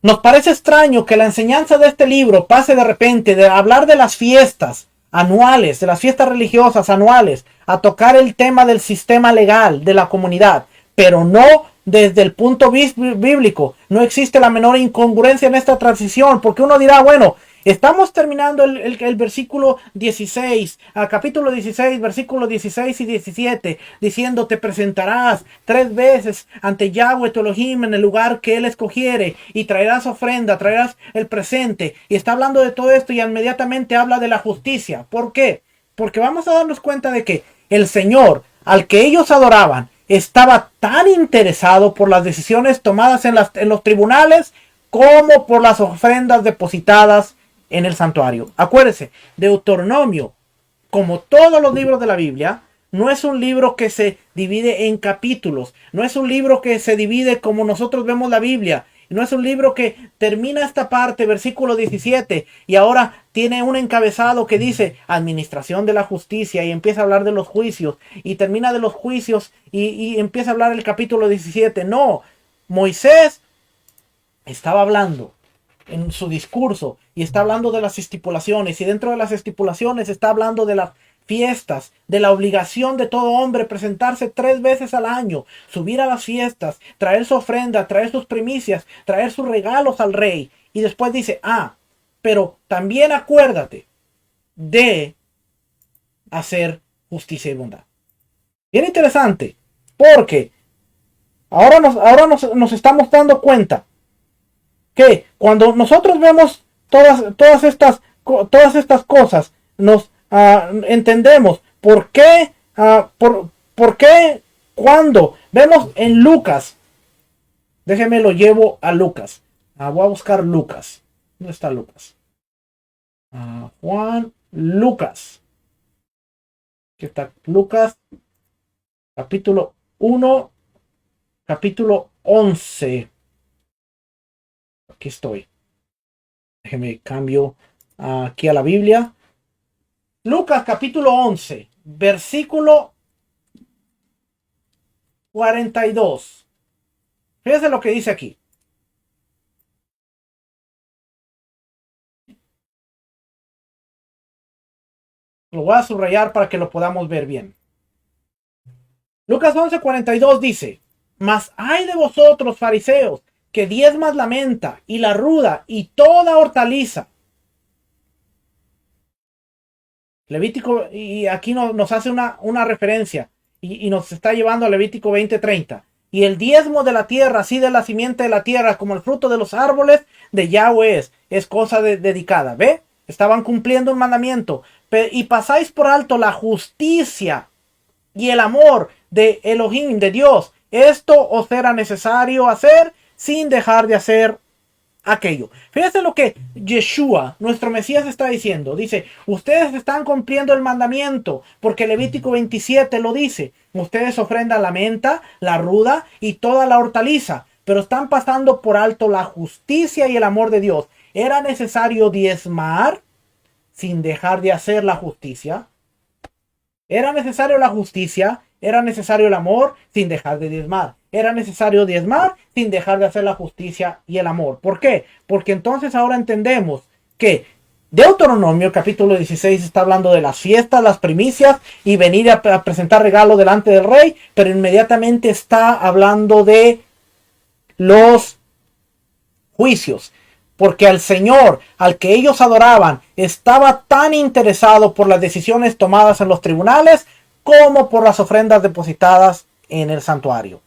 S1: Nos parece extraño que la enseñanza de este libro pase de repente de hablar de las fiestas anuales, de las fiestas religiosas anuales, a tocar el tema del sistema legal de la comunidad, pero no desde el punto bíblico. No existe la menor incongruencia en esta transición, porque uno dirá, bueno, estamos terminando el versículo 16, capítulo 16, versículos 16 y 17, diciendo, te presentarás 3 veces ante Yahweh tu Elohim en el lugar que Él escogiere, y traerás ofrenda, traerás el presente, y está hablando de todo esto y inmediatamente habla de la justicia. ¿Por qué? Porque vamos a darnos cuenta de que el Señor, al que ellos adoraban, estaba tan interesado por las decisiones tomadas en los tribunales como por las ofrendas depositadas en el santuario. Acuérdese, Deuteronomio, como todos los libros de la Biblia, no es un libro que se divide en capítulos, no es un libro que se divide como nosotros vemos la Biblia, no es un libro que termina esta parte, versículo 17, y ahora tiene un encabezado que dice administración de la justicia y empieza a hablar de los juicios y termina de los juicios y empieza a hablar el capítulo 17. No, Moisés estaba hablando en su discurso y está hablando de las estipulaciones, y dentro de las estipulaciones está hablando de las fiestas, de la obligación de todo hombre presentarse 3 veces al año, subir a las fiestas, traer su ofrenda, traer sus primicias, traer sus regalos al rey. Y después dice, pero también acuérdate de hacer justicia y bondad. Bien interesante, porque ahora nos estamos dando cuenta que cuando nosotros vemos todas estas cosas, nos entendemos por qué, por qué cuando vemos en Lucas, déjeme lo llevo a Lucas, voy a buscar Lucas. ¿Dónde está Lucas? Juan Lucas. Aquí está Lucas, capítulo 1, capítulo 11. Aquí estoy. Déjeme cambio aquí a la Biblia. Lucas capítulo 11, versículo 42. Fíjense lo que dice aquí. Lo voy a subrayar para que lo podamos ver bien. Lucas 11:42 dice: Mas ay de vosotros, fariseos, que diezmas la menta y la ruda y toda hortaliza. Levítico, y aquí nos hace una referencia y nos está llevando a Levítico 20:30. Y el diezmo de la tierra, así de la simiente de la tierra como el fruto de los árboles de Yahweh es cosa dedicada. ¿Ve? Estaban cumpliendo un mandamiento. Y pasáis por alto la justicia y el amor de Elohim, de Dios. Esto os era necesario hacer sin dejar de hacer aquello. Fíjense lo que Yeshua, nuestro Mesías, está diciendo. Dice, ustedes están cumpliendo el mandamiento, porque Levítico 27 lo dice. Ustedes ofrendan la menta, la ruda y toda la hortaliza, pero están pasando por alto la justicia y el amor de Dios. ¿Era necesario diezmar sin dejar de hacer la justicia? ¿Era necesario la justicia? ¿Era necesario el amor sin dejar de diezmar? Era necesario diezmar sin dejar de hacer la justicia y el amor. ¿Por qué? Porque entonces ahora entendemos que Deuteronomio capítulo 16 está hablando de las fiestas, las primicias y venir a presentar regalo delante del rey, pero inmediatamente está hablando de los juicios. Porque al Señor, al que ellos adoraban, estaba tan interesado por las decisiones tomadas en los tribunales como por las ofrendas depositadas en el santuario.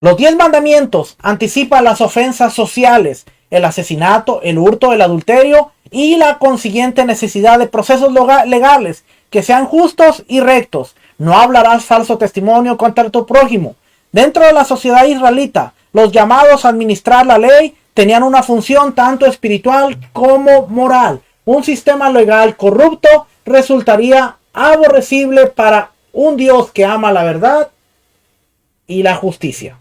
S1: Los 10 mandamientos anticipan las ofensas sociales, el asesinato, el hurto, el adulterio y la consiguiente necesidad de procesos legales que sean justos y rectos. No hablarás falso testimonio contra tu prójimo. Dentro de la sociedad israelita, los llamados a administrar la ley tenían una función tanto espiritual como moral. Un sistema legal corrupto resultaría aborrecible para un Dios que ama la verdad y la justicia.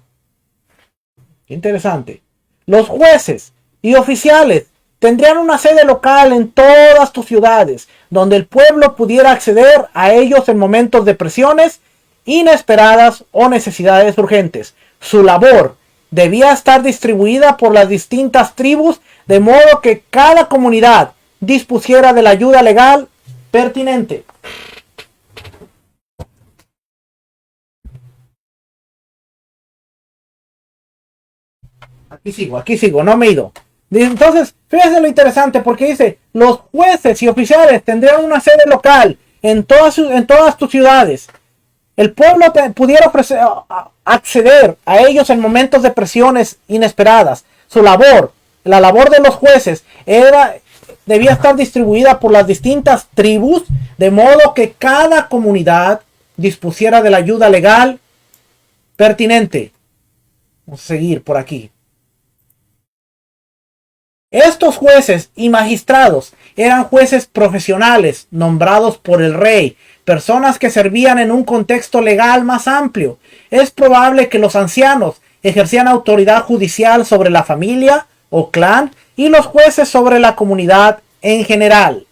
S1: Interesante. Los jueces y oficiales tendrían una sede local en todas tus ciudades, donde el pueblo pudiera acceder a ellos en momentos de presiones inesperadas o necesidades urgentes. Su labor debía estar distribuida por las distintas tribus, de modo que cada comunidad dispusiera de la ayuda legal pertinente. Aquí sigo, no me he ido. Entonces, fíjense lo interesante, porque dice, los jueces y oficiales tendrían una sede local en todas tus ciudades. El pueblo pudiera acceder a ellos en momentos de presiones inesperadas. Su labor, la labor de los jueces, debía estar distribuida por las distintas tribus, de modo que cada comunidad dispusiera de la ayuda legal pertinente. Vamos a seguir por aquí. Estos jueces y magistrados eran jueces profesionales nombrados por el rey, personas que servían en un contexto legal más amplio. Es probable que los ancianos ejercían autoridad judicial sobre la familia o clan y los jueces sobre la comunidad en general.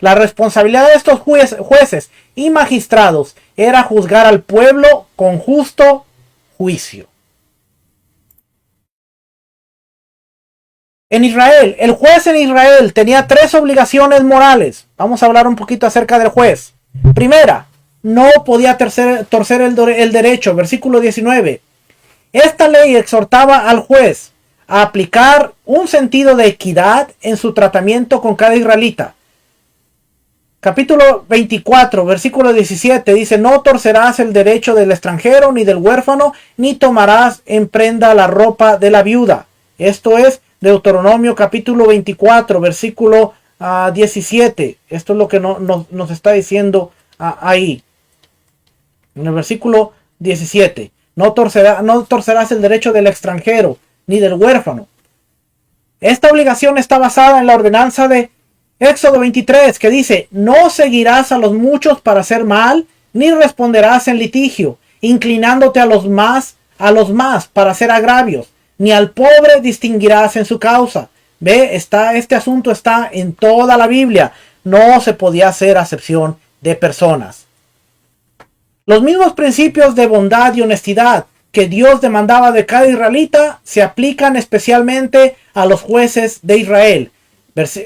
S1: La responsabilidad de estos jueces y magistrados era juzgar al pueblo con justo juicio. En Israel, el juez en Israel tenía tres obligaciones morales. Vamos a hablar un poquito acerca del juez. Primera, no podía torcer el derecho. Versículo 19. Esta ley exhortaba al juez a aplicar un sentido de equidad en su tratamiento con cada israelita. Capítulo 24, versículo 17 dice: no torcerás el derecho del extranjero ni del huérfano, ni tomarás en prenda la ropa de la viuda. Esto es Deuteronomio capítulo 24, versículo 17. Esto es lo que nos está diciendo ahí. En el versículo 17. No torcerás el derecho del extranjero ni del huérfano. Esta obligación está basada en la ordenanza de Éxodo 23, que dice: no seguirás a los muchos para hacer mal, ni responderás en litigio, inclinándote a los más para hacer agravios, ni al pobre distinguirás en su causa. Ve, este asunto está en toda la Biblia. No se podía hacer acepción de personas. Los mismos principios de bondad y honestidad que Dios demandaba de cada israelita se aplican especialmente a los jueces de Israel.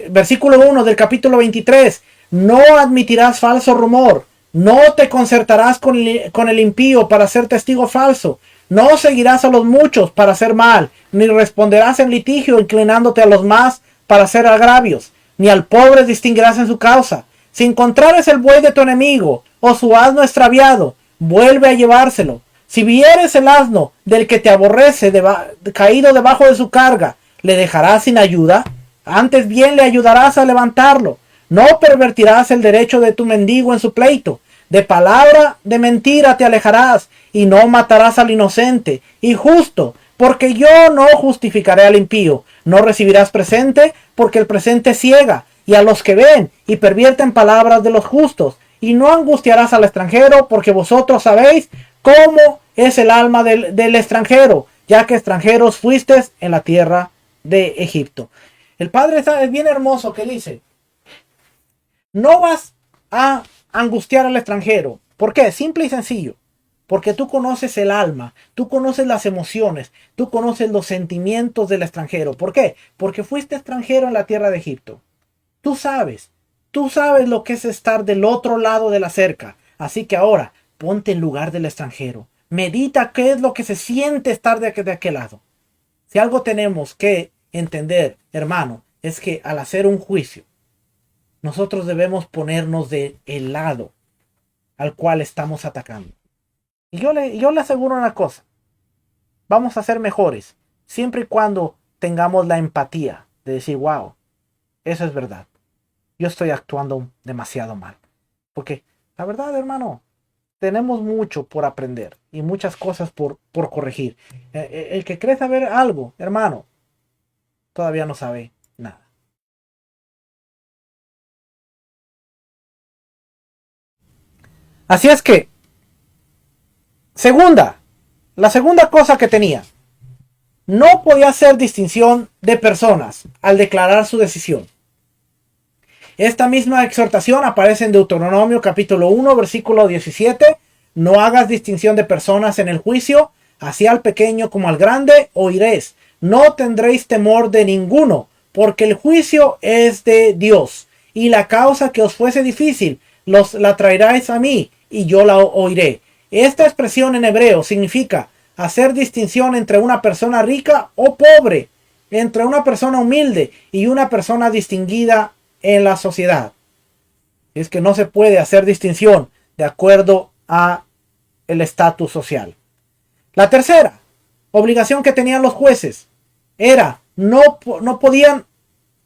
S1: Versículo 1 del capítulo 23. No admitirás falso rumor. No te concertarás con el impío para ser testigo falso. No seguirás a los muchos para hacer mal, ni responderás en litigio inclinándote a los más para hacer agravios, ni al pobre distinguirás en su causa. Si encontrares el buey de tu enemigo o su asno extraviado, vuelve a llevárselo. Si vieres el asno del que te aborrece caído debajo de su carga, ¿le dejarás sin ayuda? Antes bien le ayudarás a levantarlo. No pervertirás el derecho de tu mendigo en su pleito. De palabra de mentira te alejarás, y no matarás al inocente y justo, porque yo no justificaré al impío. No recibirás presente, porque el presente ciega, y a los que ven y pervierten palabras de los justos. Y no angustiarás al extranjero, porque vosotros sabéis cómo es el alma del extranjero, ya que extranjeros fuisteis en la tierra de Egipto. El Padre es bien hermoso que dice: no vas a angustiar al extranjero. ¿Por qué? Simple y sencillo. Porque tú conoces el alma, tú conoces las emociones, tú conoces los sentimientos del extranjero. ¿Por qué? Porque fuiste extranjero en la tierra de Egipto. Tú sabes lo que es estar del otro lado de la cerca. Así que ahora, ponte en lugar del extranjero. Medita qué es lo que se siente estar de aquel lado. Si algo tenemos que entender, hermano, es que al hacer un juicio, nosotros debemos ponernos del lado al cual estamos atacando. Y yo le aseguro una cosa: vamos a ser mejores siempre y cuando tengamos la empatía de decir: wow, eso es verdad, yo estoy actuando demasiado mal. Porque la verdad, hermano, tenemos mucho por aprender y muchas cosas por corregir. El que cree saber algo, hermano, todavía no sabe nada. Así es que, la segunda cosa que tenía: no podía hacer distinción de personas al declarar su decisión. Esta misma exhortación aparece en Deuteronomio capítulo 1, versículo 17. No hagas distinción de personas en el juicio, así al pequeño como al grande oiréis. No tendréis temor de ninguno, porque el juicio es de Dios, y la causa que os fuese difícil la traeráis a mí, y yo la oiré. Esta expresión en hebreo significa hacer distinción entre una persona rica o pobre, entre una persona humilde y una persona distinguida en la sociedad. Es que no se puede hacer distinción de acuerdo a el estatus social. La tercera obligación que tenían los jueces era: no podían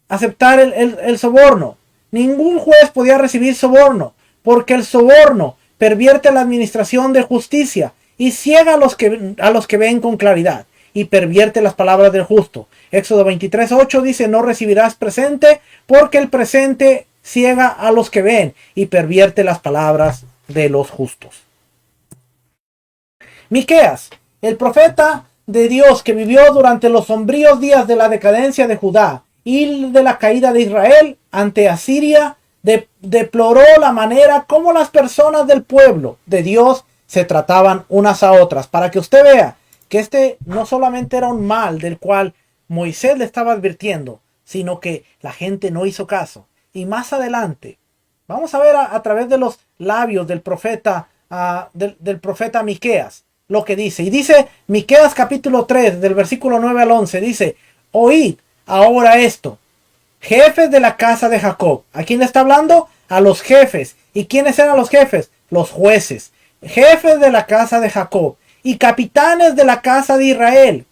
S1: aceptar el soborno. Ningún juez podía recibir soborno, porque el soborno pervierte la administración de justicia y ciega a los que ven con claridad, y pervierte las palabras del justo. Éxodo 23:8 dice: no recibirás presente, porque el presente ciega a los que ven y pervierte las palabras de los justos. Miqueas, el profeta de Dios que vivió durante los sombríos días de la decadencia de Judá y de la caída de Israel ante Asiria, deploró la manera como las personas del pueblo de Dios se trataban unas a otras, para que usted vea que este no solamente era un mal del cual Moisés le estaba advirtiendo, sino que la gente no hizo caso. Y más adelante, vamos a ver a través de los labios del profeta, del profeta Miqueas, lo que dice. Y dice Miqueas capítulo 3, del versículo 9 al 11, dice: oíd ahora esto, jefes de la casa de Jacob. ¿A quién le está hablando? A los jefes. ¿Y quiénes eran los jefes? Los jueces. Jefes de la casa de Jacob y capitanes de la casa de Israel,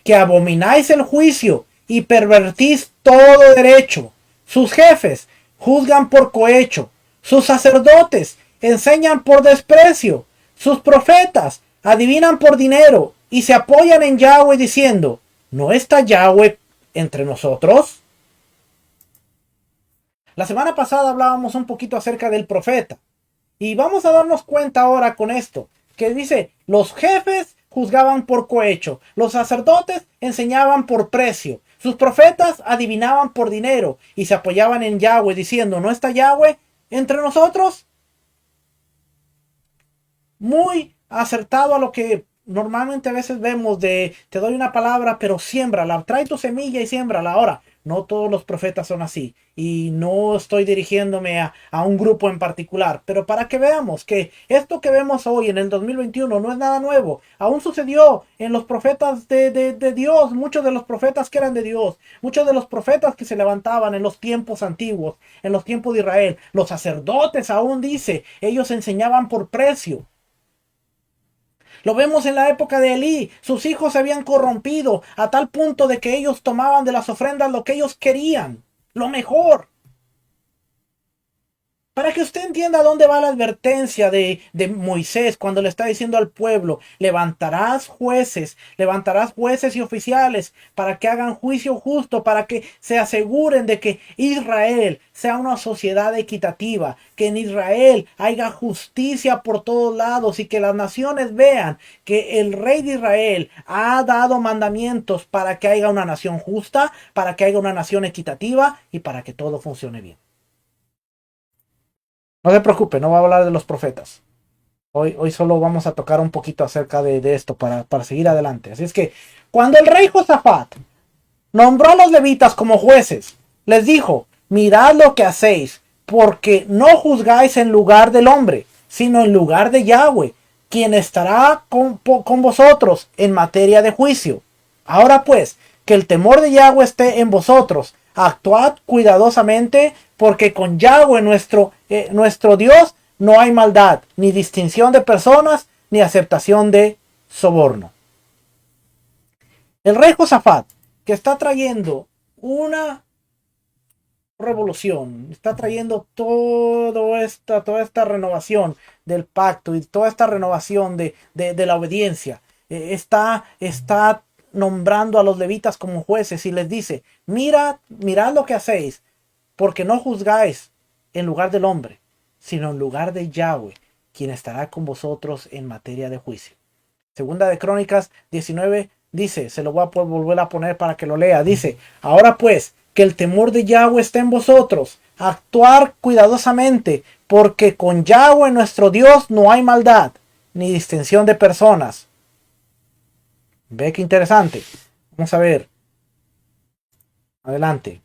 S1: que abomináis el juicio y pervertís todo derecho. Sus jefes juzgan por cohecho, sus sacerdotes enseñan por desprecio, sus profetas adivinan por dinero y se apoyan en Yahweh diciendo: ¿no está Yahweh entre nosotros? La semana pasada hablábamos un poquito acerca del profeta. Y vamos a darnos cuenta ahora con esto, que dice: los jefes juzgaban por cohecho, los sacerdotes enseñaban por precio, sus profetas adivinaban por dinero y se apoyaban en Yahweh diciendo: ¿no está Yahweh entre nosotros? Muy acertado a lo que normalmente a veces vemos de: te doy una palabra, pero siémbrala, trae tu semilla y siémbrala. Ahora, no todos los profetas son así, y no estoy dirigiéndome a un grupo en particular, pero para que veamos que esto que vemos hoy en el 2021 no es nada nuevo. Aún sucedió en los profetas de Dios, muchos de los profetas que eran de Dios, muchos de los profetas que se levantaban en los tiempos antiguos, en los tiempos de Israel. Los sacerdotes, aún dice, ellos enseñaban por precio. Lo vemos en la época de Elí. Sus hijos se habían corrompido a tal punto de que ellos tomaban de las ofrendas lo que ellos querían, lo mejor. Para que usted entienda dónde va la advertencia de Moisés cuando le está diciendo al pueblo: levantarás jueces y oficiales para que hagan juicio justo, para que se aseguren de que Israel sea una sociedad equitativa, que en Israel haya justicia por todos lados y que las naciones vean que el rey de Israel ha dado mandamientos para que haya una nación justa, para que haya una nación equitativa y para que todo funcione bien. No se preocupe, no voy a hablar de los profetas. Hoy solo vamos a tocar un poquito acerca de esto para seguir adelante. Así es que cuando el rey Josafat nombró a los levitas como jueces, les dijo: mirad lo que hacéis, porque no juzgáis en lugar del hombre, sino en lugar de Yahweh, quien estará con vosotros en materia de juicio. Ahora pues, que el temor de Yahweh esté en vosotros. Actuad cuidadosamente, porque con Yahweh nuestro Dios no hay maldad, ni distinción de personas, ni aceptación de soborno. El rey Josafat, que está trayendo una revolución, está trayendo toda esta renovación del pacto y toda esta renovación de la obediencia, está nombrando a los levitas como jueces y les dice: mirad lo que hacéis, porque no juzgáis en lugar del hombre, sino en lugar de Yahweh, quien estará con vosotros en materia de juicio. Segunda de Crónicas 19 dice, se lo voy a volver a poner para que lo lea, dice: ahora pues, que el temor de Yahweh esté en vosotros, actuar cuidadosamente, porque con Yahweh nuestro Dios no hay maldad, ni distinción de personas. Ve qué interesante. Vamos a ver. Adelante.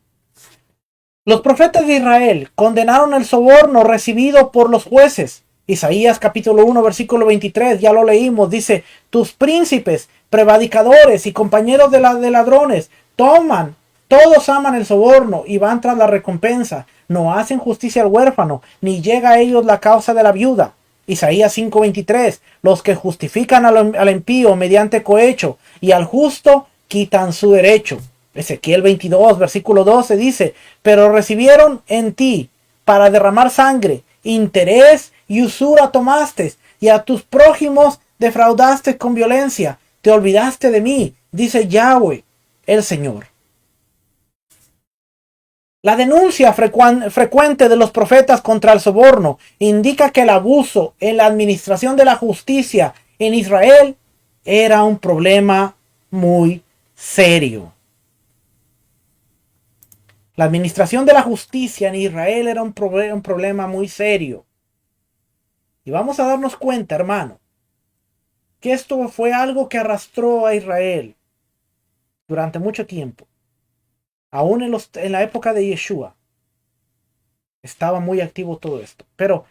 S1: Los profetas de Israel condenaron el soborno recibido por los jueces. Isaías capítulo 1 versículo 23, ya lo leímos, dice: tus príncipes, prevaricadores y compañeros de ladrones todos aman el soborno y van tras la recompensa, no hacen justicia al huérfano, ni llega a ellos la causa de la viuda. Isaías 5:23, los que justifican al impío mediante cohecho y al justo quitan su derecho. Ezequiel 22 versículo 12 dice: pero recibieron en ti para derramar sangre, interés y usura tomaste, y a tus prójimos defraudaste con violencia, te olvidaste de mí, dice Yahweh el Señor. La denuncia frecuente de los profetas contra el soborno indica que el abuso en la administración de la justicia en Israel era un problema muy serio. La administración de la justicia en Israel era un problema muy serio. Y vamos a darnos cuenta, hermano, que esto fue algo que arrastró a Israel durante mucho tiempo. Aún en la época de Yeshua estaba muy activo todo esto. Pero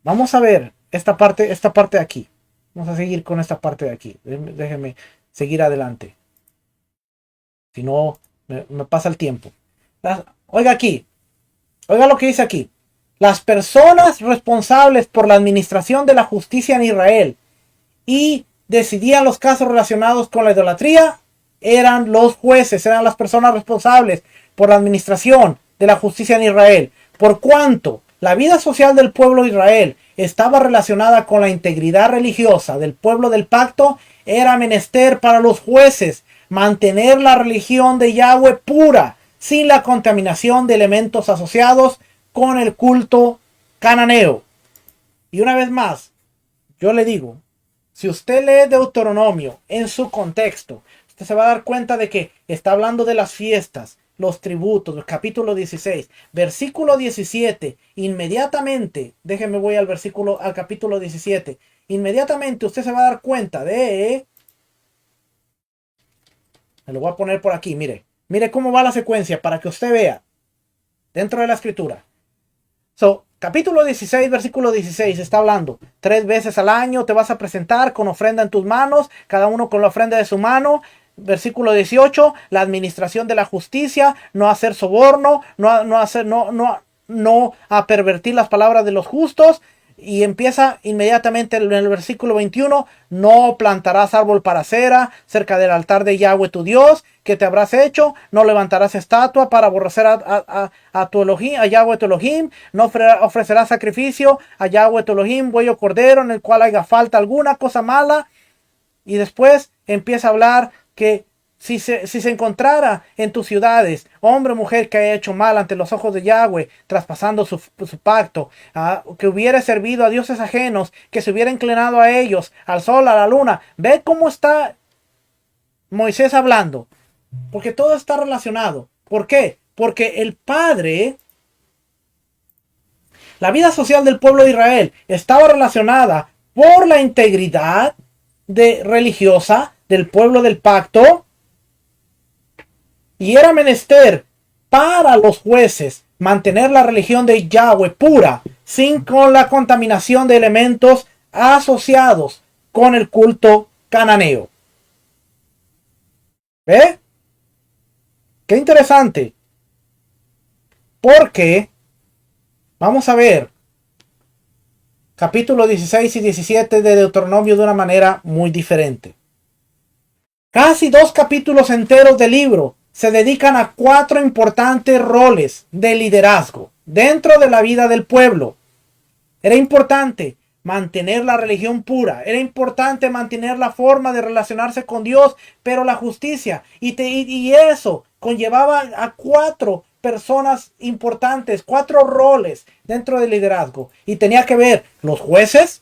S1: vamos a ver esta parte de aquí. Vamos a seguir con esta parte de aquí. Déjenme seguir adelante. Si no, me pasa el tiempo. Oiga aquí. Oiga lo que dice aquí. Las personas responsables por la administración de la justicia en Israel y decidían los casos relacionados con la idolatría eran los jueces, eran las personas responsables por la administración de la justicia en Israel. Por cuanto la vida social del pueblo de Israel estaba relacionada con la integridad religiosa del pueblo del pacto, era menester para los jueces mantener la religión de Yahweh pura, sin la contaminación de elementos asociados con el culto cananeo. Y una vez más, yo le digo, si usted lee Deuteronomio en su contexto, usted se va a dar cuenta de que está hablando de las fiestas, los tributos, el capítulo 16, versículo 17, inmediatamente, déjenme voy al capítulo 17, inmediatamente usted se va a dar cuenta me lo voy a poner por aquí, mire cómo va la secuencia para que usted vea dentro de la escritura. Capítulo 16, versículo 16, está hablando, 3 veces al año te vas a presentar con ofrenda en tus manos, cada uno con la ofrenda de su mano. Versículo 18, la administración de la justicia, no hacer soborno, no a pervertir las palabras de los justos. Y empieza inmediatamente en el versículo 21, no plantarás árbol para cera cerca del altar de Yahweh tu Dios, que te habrás hecho, no levantarás estatua para aborrecer a tu Elohim, a Yahweh tu Elohim, no ofrecerás sacrificio a Yahweh tu Elohim, buey o cordero en el cual haya falta alguna cosa mala. Y después empieza a hablar que si se encontrara en tus ciudades hombre o mujer que haya hecho mal ante los ojos de Yahweh, traspasando su pacto, que hubiera servido a dioses ajenos, que se hubiera inclinado a ellos, al sol, a la luna. Ve cómo está Moisés hablando, porque todo está relacionado. ¿Por qué? Porque el Padre, la vida social del pueblo de Israel estaba relacionada por la integridad religiosa del pueblo del pacto, y era menester para los jueces mantener la religión de Yahweh pura, sin con la contaminación de elementos asociados con el culto cananeo. ¿Ve? Qué interesante. Porque vamos a ver capítulo 16 y 17 de Deuteronomio de una manera muy diferente. Casi 2 capítulos enteros del libro se dedican a 4 importantes roles de liderazgo dentro de la vida del pueblo. Era importante mantener la religión pura, era importante mantener la forma de relacionarse con Dios, pero la justicia, y eso conllevaba a 4 personas importantes, 4 roles dentro del liderazgo, y tenía que ver los jueces,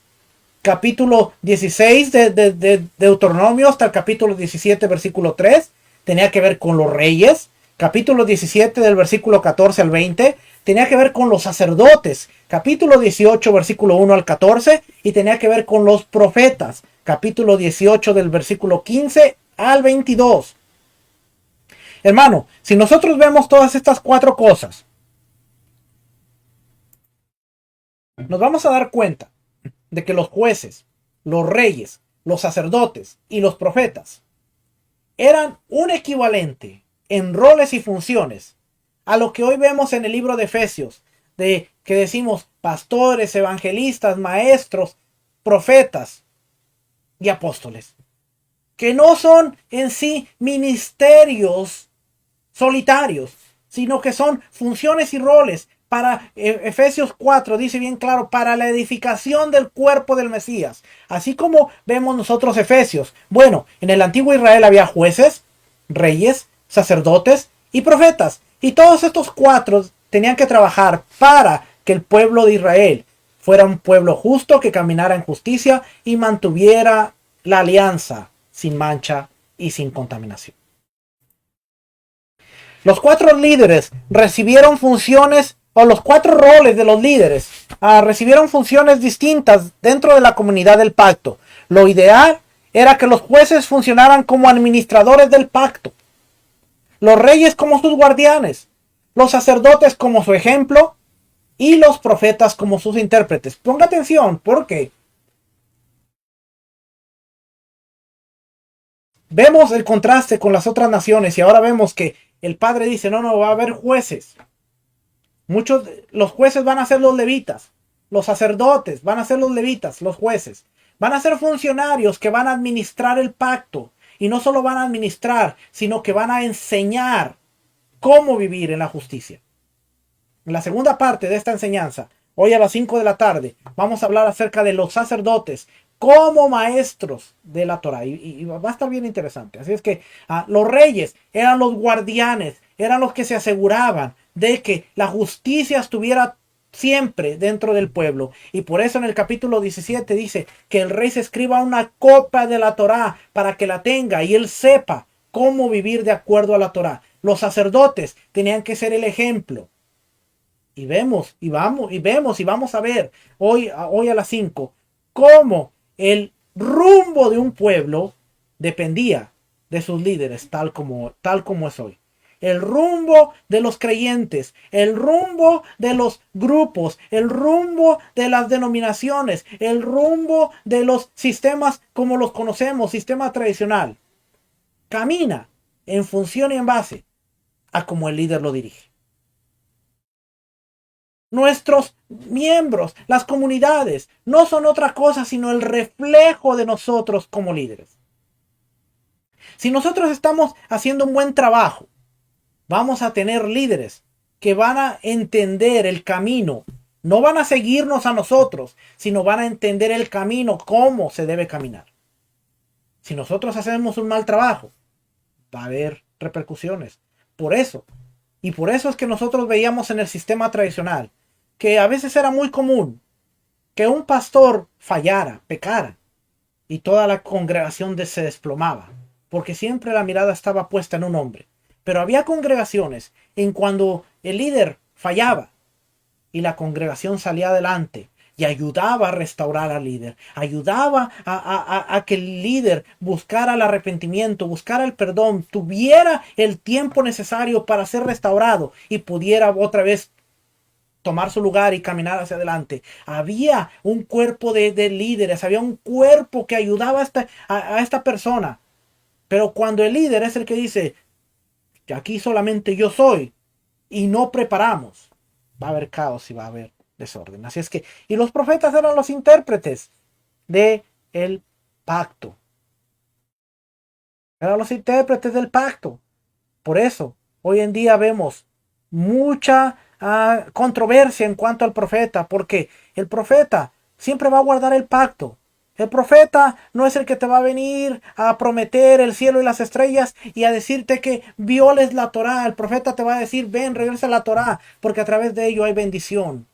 S1: capítulo 16 de Deuteronomio hasta el capítulo 17 versículo 3, tenía que ver con los reyes, capítulo 17 del versículo 14 al 20, tenía que ver con los sacerdotes, capítulo 18 versículo 1 al 14, y tenía que ver con los profetas, capítulo 18 del versículo 15 al 22. Hermano, si nosotros vemos todas estas 4 cosas, nos vamos a dar cuenta de que los jueces, los reyes, los sacerdotes y los profetas eran un equivalente en roles y funciones a lo que hoy vemos en el libro de Efesios, de que decimos pastores, evangelistas, maestros, profetas y apóstoles, que no son en sí ministerios solitarios, sino que son funciones y roles para, Efesios 4 dice bien claro, para la edificación del cuerpo del Mesías. Así como vemos nosotros Efesios. Bueno, en el antiguo Israel había jueces, reyes, sacerdotes y profetas. Y todos estos 4 tenían que trabajar para que el pueblo de Israel fuera un pueblo justo, que caminara en justicia y mantuviera la alianza sin mancha y sin contaminación. Los 4 líderes recibieron funciones, o los 4 roles de los líderes recibieron funciones distintas dentro de la comunidad del pacto. Lo ideal era que los jueces funcionaran como administradores del pacto. los reyes como sus guardianes, los sacerdotes como su ejemplo y los profetas como sus intérpretes. Ponga atención porque vemos el contraste con las otras naciones y ahora vemos que el Padre dice, no, no, va a haber jueces. Los jueces van a ser los levitas, los sacerdotes van a ser los levitas, los jueces. Van a ser funcionarios que van a administrar el pacto. Y no solo van a administrar, sino que van a enseñar cómo vivir en la justicia. En la segunda parte de esta enseñanza, hoy a las 5 de la tarde, vamos a hablar acerca de los sacerdotes como maestros de la Torah. Y va a estar bien interesante. Así es que los reyes eran los guardianes, eran los que se aseguraban de que la justicia estuviera siempre dentro del pueblo. Y por eso en el capítulo 17 dice que el rey se escriba una copia de la Torah para que la tenga y él sepa cómo vivir de acuerdo a la Torah. Los sacerdotes tenían que ser el ejemplo. Y vemos y vamos a ver hoy a las 5 cómo el rumbo de un pueblo dependía de sus líderes, tal como es hoy. El rumbo de los creyentes, el rumbo de los grupos, el rumbo de las denominaciones, el rumbo de los sistemas como los conocemos, sistema tradicional, camina en función y en base a cómo el líder lo dirige. Nuestros miembros, las comunidades, no son otra cosa sino el reflejo de nosotros como líderes. Si nosotros estamos haciendo un buen trabajo, vamos a tener líderes que van a entender el camino. No van a seguirnos a nosotros, sino van a entender el camino, cómo se debe caminar. Si nosotros hacemos un mal trabajo, va a haber repercusiones. Por eso es que nosotros veíamos en el sistema tradicional que a veces era muy común que un pastor fallara, pecara, y toda la congregación se desplomaba, porque siempre la mirada estaba puesta en un hombre. Pero había congregaciones en cuando el líder fallaba y la congregación salía adelante y ayudaba a restaurar al líder, ayudaba a que el líder buscara el arrepentimiento, buscara el perdón, tuviera el tiempo necesario para ser restaurado y pudiera otra vez tomar su lugar y caminar hacia adelante. Había un cuerpo de líderes, había un cuerpo que ayudaba a esta persona. Pero cuando el líder es el que dice, que aquí solamente yo soy, y no preparamos, va a haber caos y va a haber desorden. Así es que, y los profetas eran los intérpretes de el pacto. Eran los intérpretes del pacto. Por eso, hoy en día vemos mucha controversia en cuanto al profeta, porque el profeta siempre va a guardar el pacto. El profeta no es el que te va a venir a prometer el cielo y las estrellas y a decirte que violes la Torá. El profeta te va a decir, ven, regresa a la Torá, porque a través de ello hay bendición.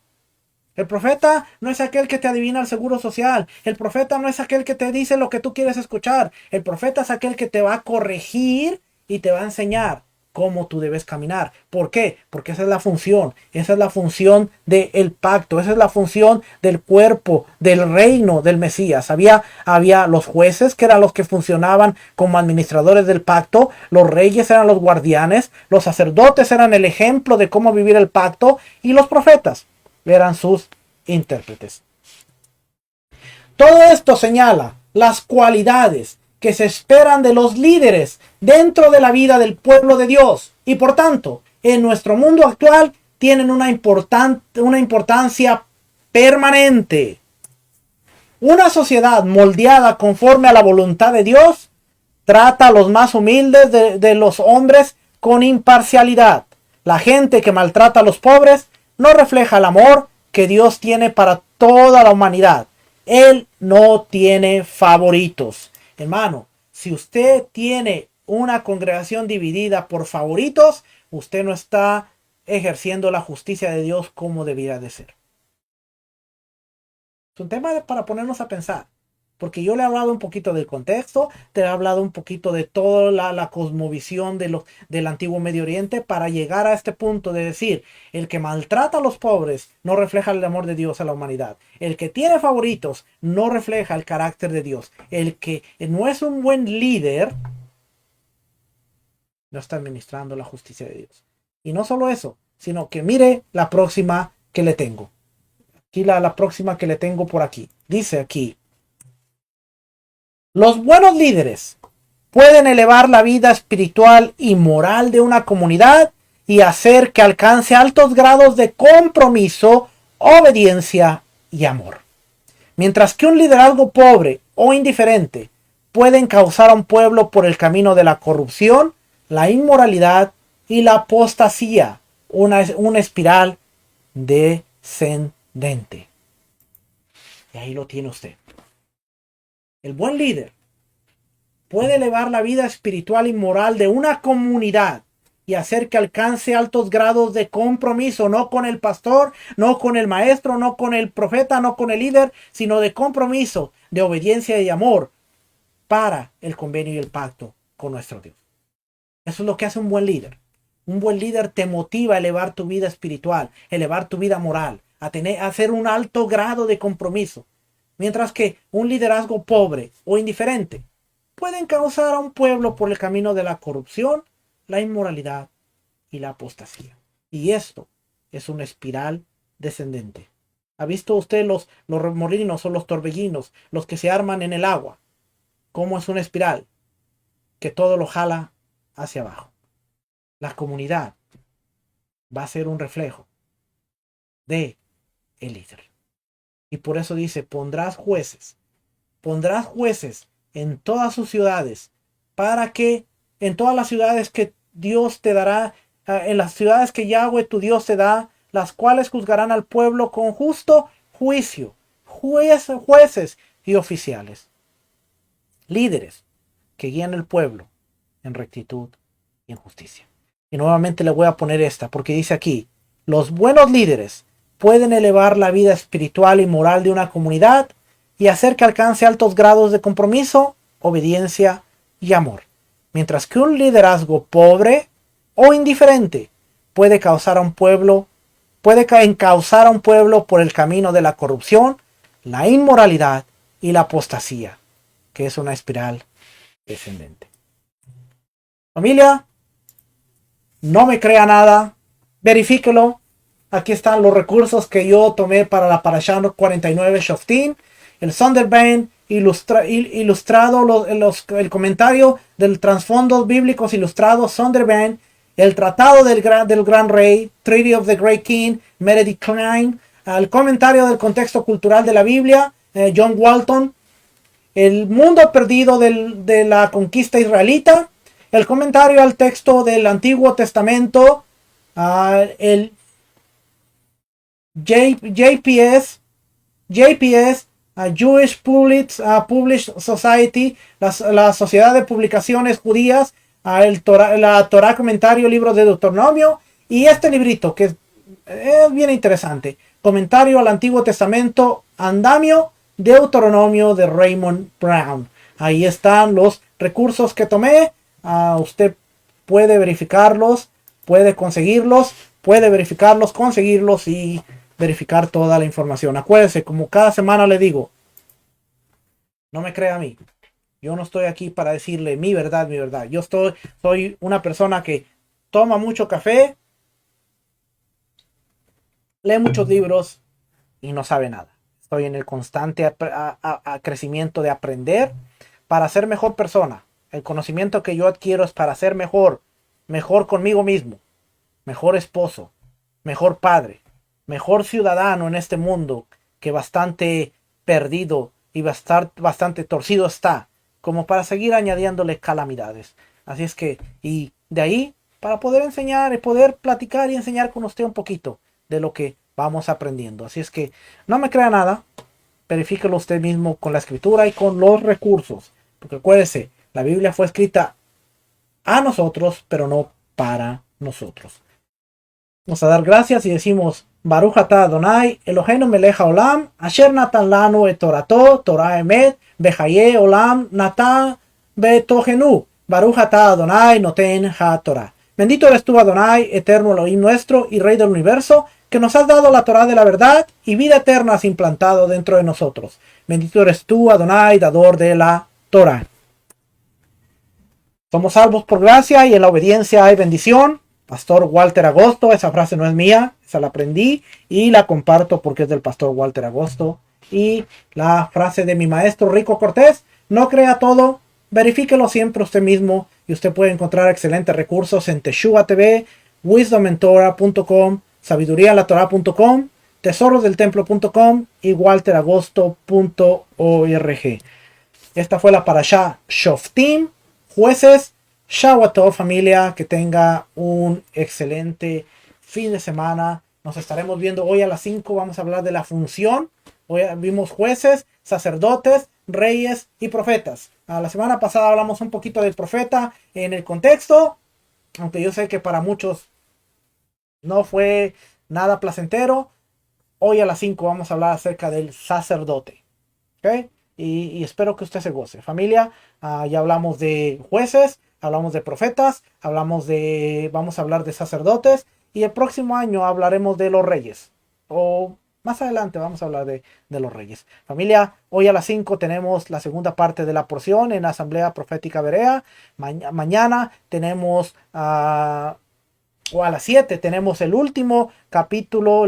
S1: El profeta no es aquel que te adivina el seguro social. El profeta no es aquel que te dice lo que tú quieres escuchar. El profeta es aquel que te va a corregir y te va a enseñar cómo tú debes caminar. ¿Por qué? Porque esa es la función. Esa es la función del pacto. Esa es la función del cuerpo, del reino del Mesías. Había los jueces, que eran los que funcionaban como administradores del pacto. Los reyes eran los guardianes. Los sacerdotes eran el ejemplo de cómo vivir el pacto. Y los profetas eran sus intérpretes. Todo esto señala las cualidades que se esperan de los líderes dentro de la vida del pueblo de Dios. Y por tanto, en nuestro mundo actual tienen una importancia permanente. Una sociedad moldeada conforme a la voluntad de Dios trata a los más humildes de los hombres con imparcialidad. La gente que maltrata a los pobres no refleja el amor que Dios tiene para toda la humanidad. Él no tiene favoritos. Hermano, si usted tiene una congregación dividida por favoritos, usted no está ejerciendo la justicia de Dios como debiera de ser. Es un tema para ponernos a pensar. Porque yo le he hablado un poquito del contexto, te he hablado un poquito de toda la cosmovisión del antiguo Medio Oriente para llegar a este punto de decir, el que maltrata a los pobres no refleja el amor de Dios a la humanidad. El que tiene favoritos no refleja el carácter de Dios. El que no es un buen líder no está administrando la justicia de Dios. Y no solo eso, sino que mire la próxima que le tengo. Aquí la próxima que le tengo por aquí. Dice aquí: los buenos líderes pueden elevar la vida espiritual y moral de una comunidad y hacer que alcance altos grados de compromiso, obediencia y amor. Mientras que un liderazgo pobre o indiferente pueden causar a un pueblo por el camino de la corrupción, la inmoralidad y la apostasía, una espiral descendente. Y ahí lo tiene usted. El buen líder puede elevar la vida espiritual y moral de una comunidad y hacer que alcance altos grados de compromiso, no con el pastor, no con el maestro, no con el profeta, no con el líder, sino de compromiso, de obediencia y amor para el convenio y el pacto con nuestro Dios. Eso es lo que hace un buen líder. Un buen líder te motiva a elevar tu vida espiritual, elevar tu vida moral, a hacer un alto grado de compromiso. Mientras que un liderazgo pobre o indiferente pueden causar a un pueblo por el camino de la corrupción, la inmoralidad y la apostasía. Y esto es una espiral descendente. ¿Ha visto usted los remolinos o los torbellinos, los que se arman en el agua? ¿Cómo es una espiral? Que todo lo jala hacia abajo. La comunidad va a ser un reflejo de el líder. Y por eso dice: pondrás jueces en todas sus ciudades, para que en todas las ciudades que Dios te dará, en las ciudades que Yahweh tu Dios te da, las cuales juzgarán al pueblo con justo juicio, jueces y oficiales, líderes que guían el pueblo en rectitud y en justicia. Y nuevamente le voy a poner esta, porque dice aquí: los buenos líderes pueden elevar la vida espiritual y moral de una comunidad y hacer que alcance altos grados de compromiso, obediencia y amor. Mientras que un liderazgo pobre o indiferente puede encauzar a un pueblo por el camino de la corrupción, la inmoralidad y la apostasía, que es una espiral descendente. Familia, no me crea nada, verifíquelo. Aquí están los recursos que yo tomé para la Parashá 49 Shoftim, el Sonderband ilustrado, el comentario del trasfondos bíblicos ilustrados Sonderband, el tratado del gran rey, Treaty of the Great King, Meredith Kline, el comentario del contexto cultural de la Biblia, John Walton, el mundo perdido de la conquista israelita, el comentario al texto del Antiguo Testamento, el JPS, Jewish Published Society, la Sociedad de Publicaciones Judías, la Torah Comentario, libro de Deuteronomio, y este librito que es bien interesante, Comentario al Antiguo Testamento, Andamio, Deuteronomio, de Raymond Brown. Ahí están los recursos que tomé. Usted puede verificarlos, puede conseguirlos, conseguirlos y verificar toda la información. Acuérdese, como cada semana le digo, no me crea a mí. Yo no estoy aquí para decirle mi verdad, mi verdad. Yo soy una persona que toma mucho café, lee muchos libros y no sabe nada. Estoy en el constante crecimiento de aprender para ser mejor persona. El conocimiento que yo adquiero es para ser mejor conmigo mismo, mejor esposo, mejor padre, mejor ciudadano en este mundo que bastante perdido y bastante torcido está, como para seguir añadiéndole calamidades. Así es que, y de ahí, para poder enseñar y poder platicar y enseñar con usted un poquito de lo que vamos aprendiendo. Así es que no me crea nada, verifíquelo usted mismo con la escritura y con los recursos, porque acuérdese, la Biblia fue escrita a nosotros, pero no para nosotros. Vamos a dar gracias y decimos: Baruch atah Adonai, Eloheinu melech haolam, asher natan lanu et torato, Torah emet, bechaye olam natan betohenu. Baruch atah Adonai noten ha-Torah. Bendito eres tú, Adonai, eterno Elohim nuestro y Rey del universo, que nos has dado la Torah de la verdad y vida eterna has implantado dentro de nosotros. Bendito eres tú, Adonai, dador de la Torah. Somos salvos por gracia y en la obediencia hay bendición. Pastor Walter Agosto, esa frase no es mía, esa la aprendí y la comparto porque es del pastor Walter Agosto. Y la frase de mi maestro Rico Cortés: no crea todo, verifíquelo siempre usted mismo, y usted puede encontrar excelentes recursos en Teshua TV, wisdomentora.com, sabidurialatorah.com, tesorosdeltemplo.com y walteragosto.org. Esta fue la Parashá Shoftim, jueces. Shawatov, familia, que tenga un excelente fin de semana. Nos estaremos viendo hoy a las 5. Vamos a hablar de la función. Hoy vimos jueces, sacerdotes, reyes y profetas. La semana pasada hablamos un poquito del profeta en el contexto, aunque yo sé que para muchos no fue nada placentero. Hoy a las 5 vamos a hablar acerca del sacerdote. ¿Ok? Y espero que usted se goce. Familia, ya hablamos de jueces, hablamos de profetas, vamos a hablar de sacerdotes, y el próximo año hablaremos de los reyes. O más adelante vamos a hablar de los reyes. Familia, hoy a las 5 tenemos la segunda parte de la porción en la Asamblea Profética Berea. Mañana tenemos o a las 7 tenemos el último capítulo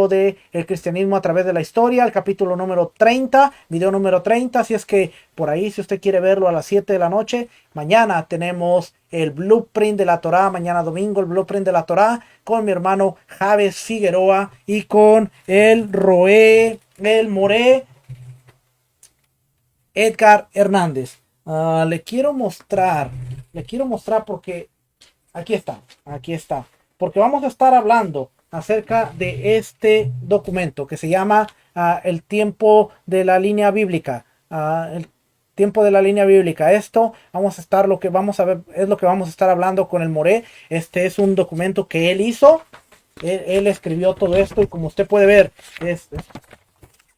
S1: de el cristianismo a través de la historia, el capítulo número 30, video número 30, así es que por ahí, si usted quiere verlo, a las 7 de la noche. Mañana tenemos el blueprint de la Torá, mañana domingo el blueprint de la Torá con mi hermano Javes Figueroa y con el Moré Edgar Hernández. Le quiero mostrar porque aquí está. Porque vamos a estar hablando acerca de este documento que se llama el tiempo de la línea bíblica. El tiempo de la línea bíblica. Esto lo que vamos a estar hablando con el Moré. Este es un documento que él hizo. Él escribió todo esto, y como usted puede ver, es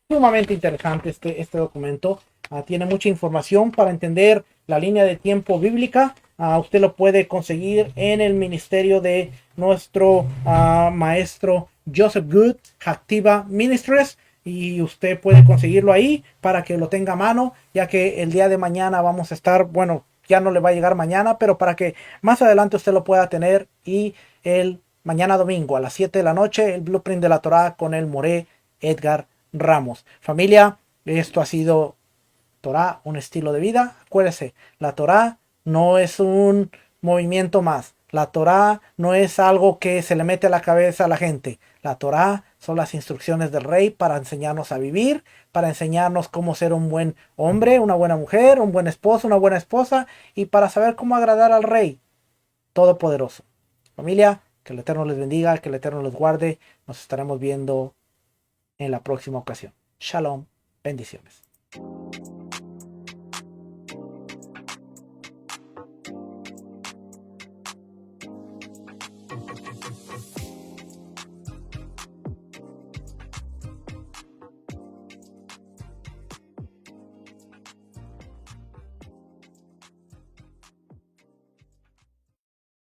S1: sumamente interesante este documento. Tiene mucha información para entender la línea de tiempo bíblica. Usted lo puede conseguir en el ministerio de nuestro maestro Joseph Good, Activa Ministries, y usted puede conseguirlo ahí para que lo tenga a mano, ya que el día de mañana vamos a estar, bueno, ya no le va a llegar mañana, pero para que más adelante usted lo pueda tener. Y el mañana domingo a las 7 de la noche, el blueprint de la Torá con el Moré Edgar Ramos. Familia, esto ha sido Torá, un estilo de vida. Acuérdese, la Torá no es un movimiento más. La Torá no es algo que se le mete a la cabeza a la gente. La Torá son las instrucciones del rey para enseñarnos a vivir, para enseñarnos cómo ser un buen hombre, una buena mujer, un buen esposo, una buena esposa, y para saber cómo agradar al rey todopoderoso. Familia, que el Eterno les bendiga, que el Eterno los guarde. Nos estaremos viendo en la próxima ocasión. Shalom, bendiciones.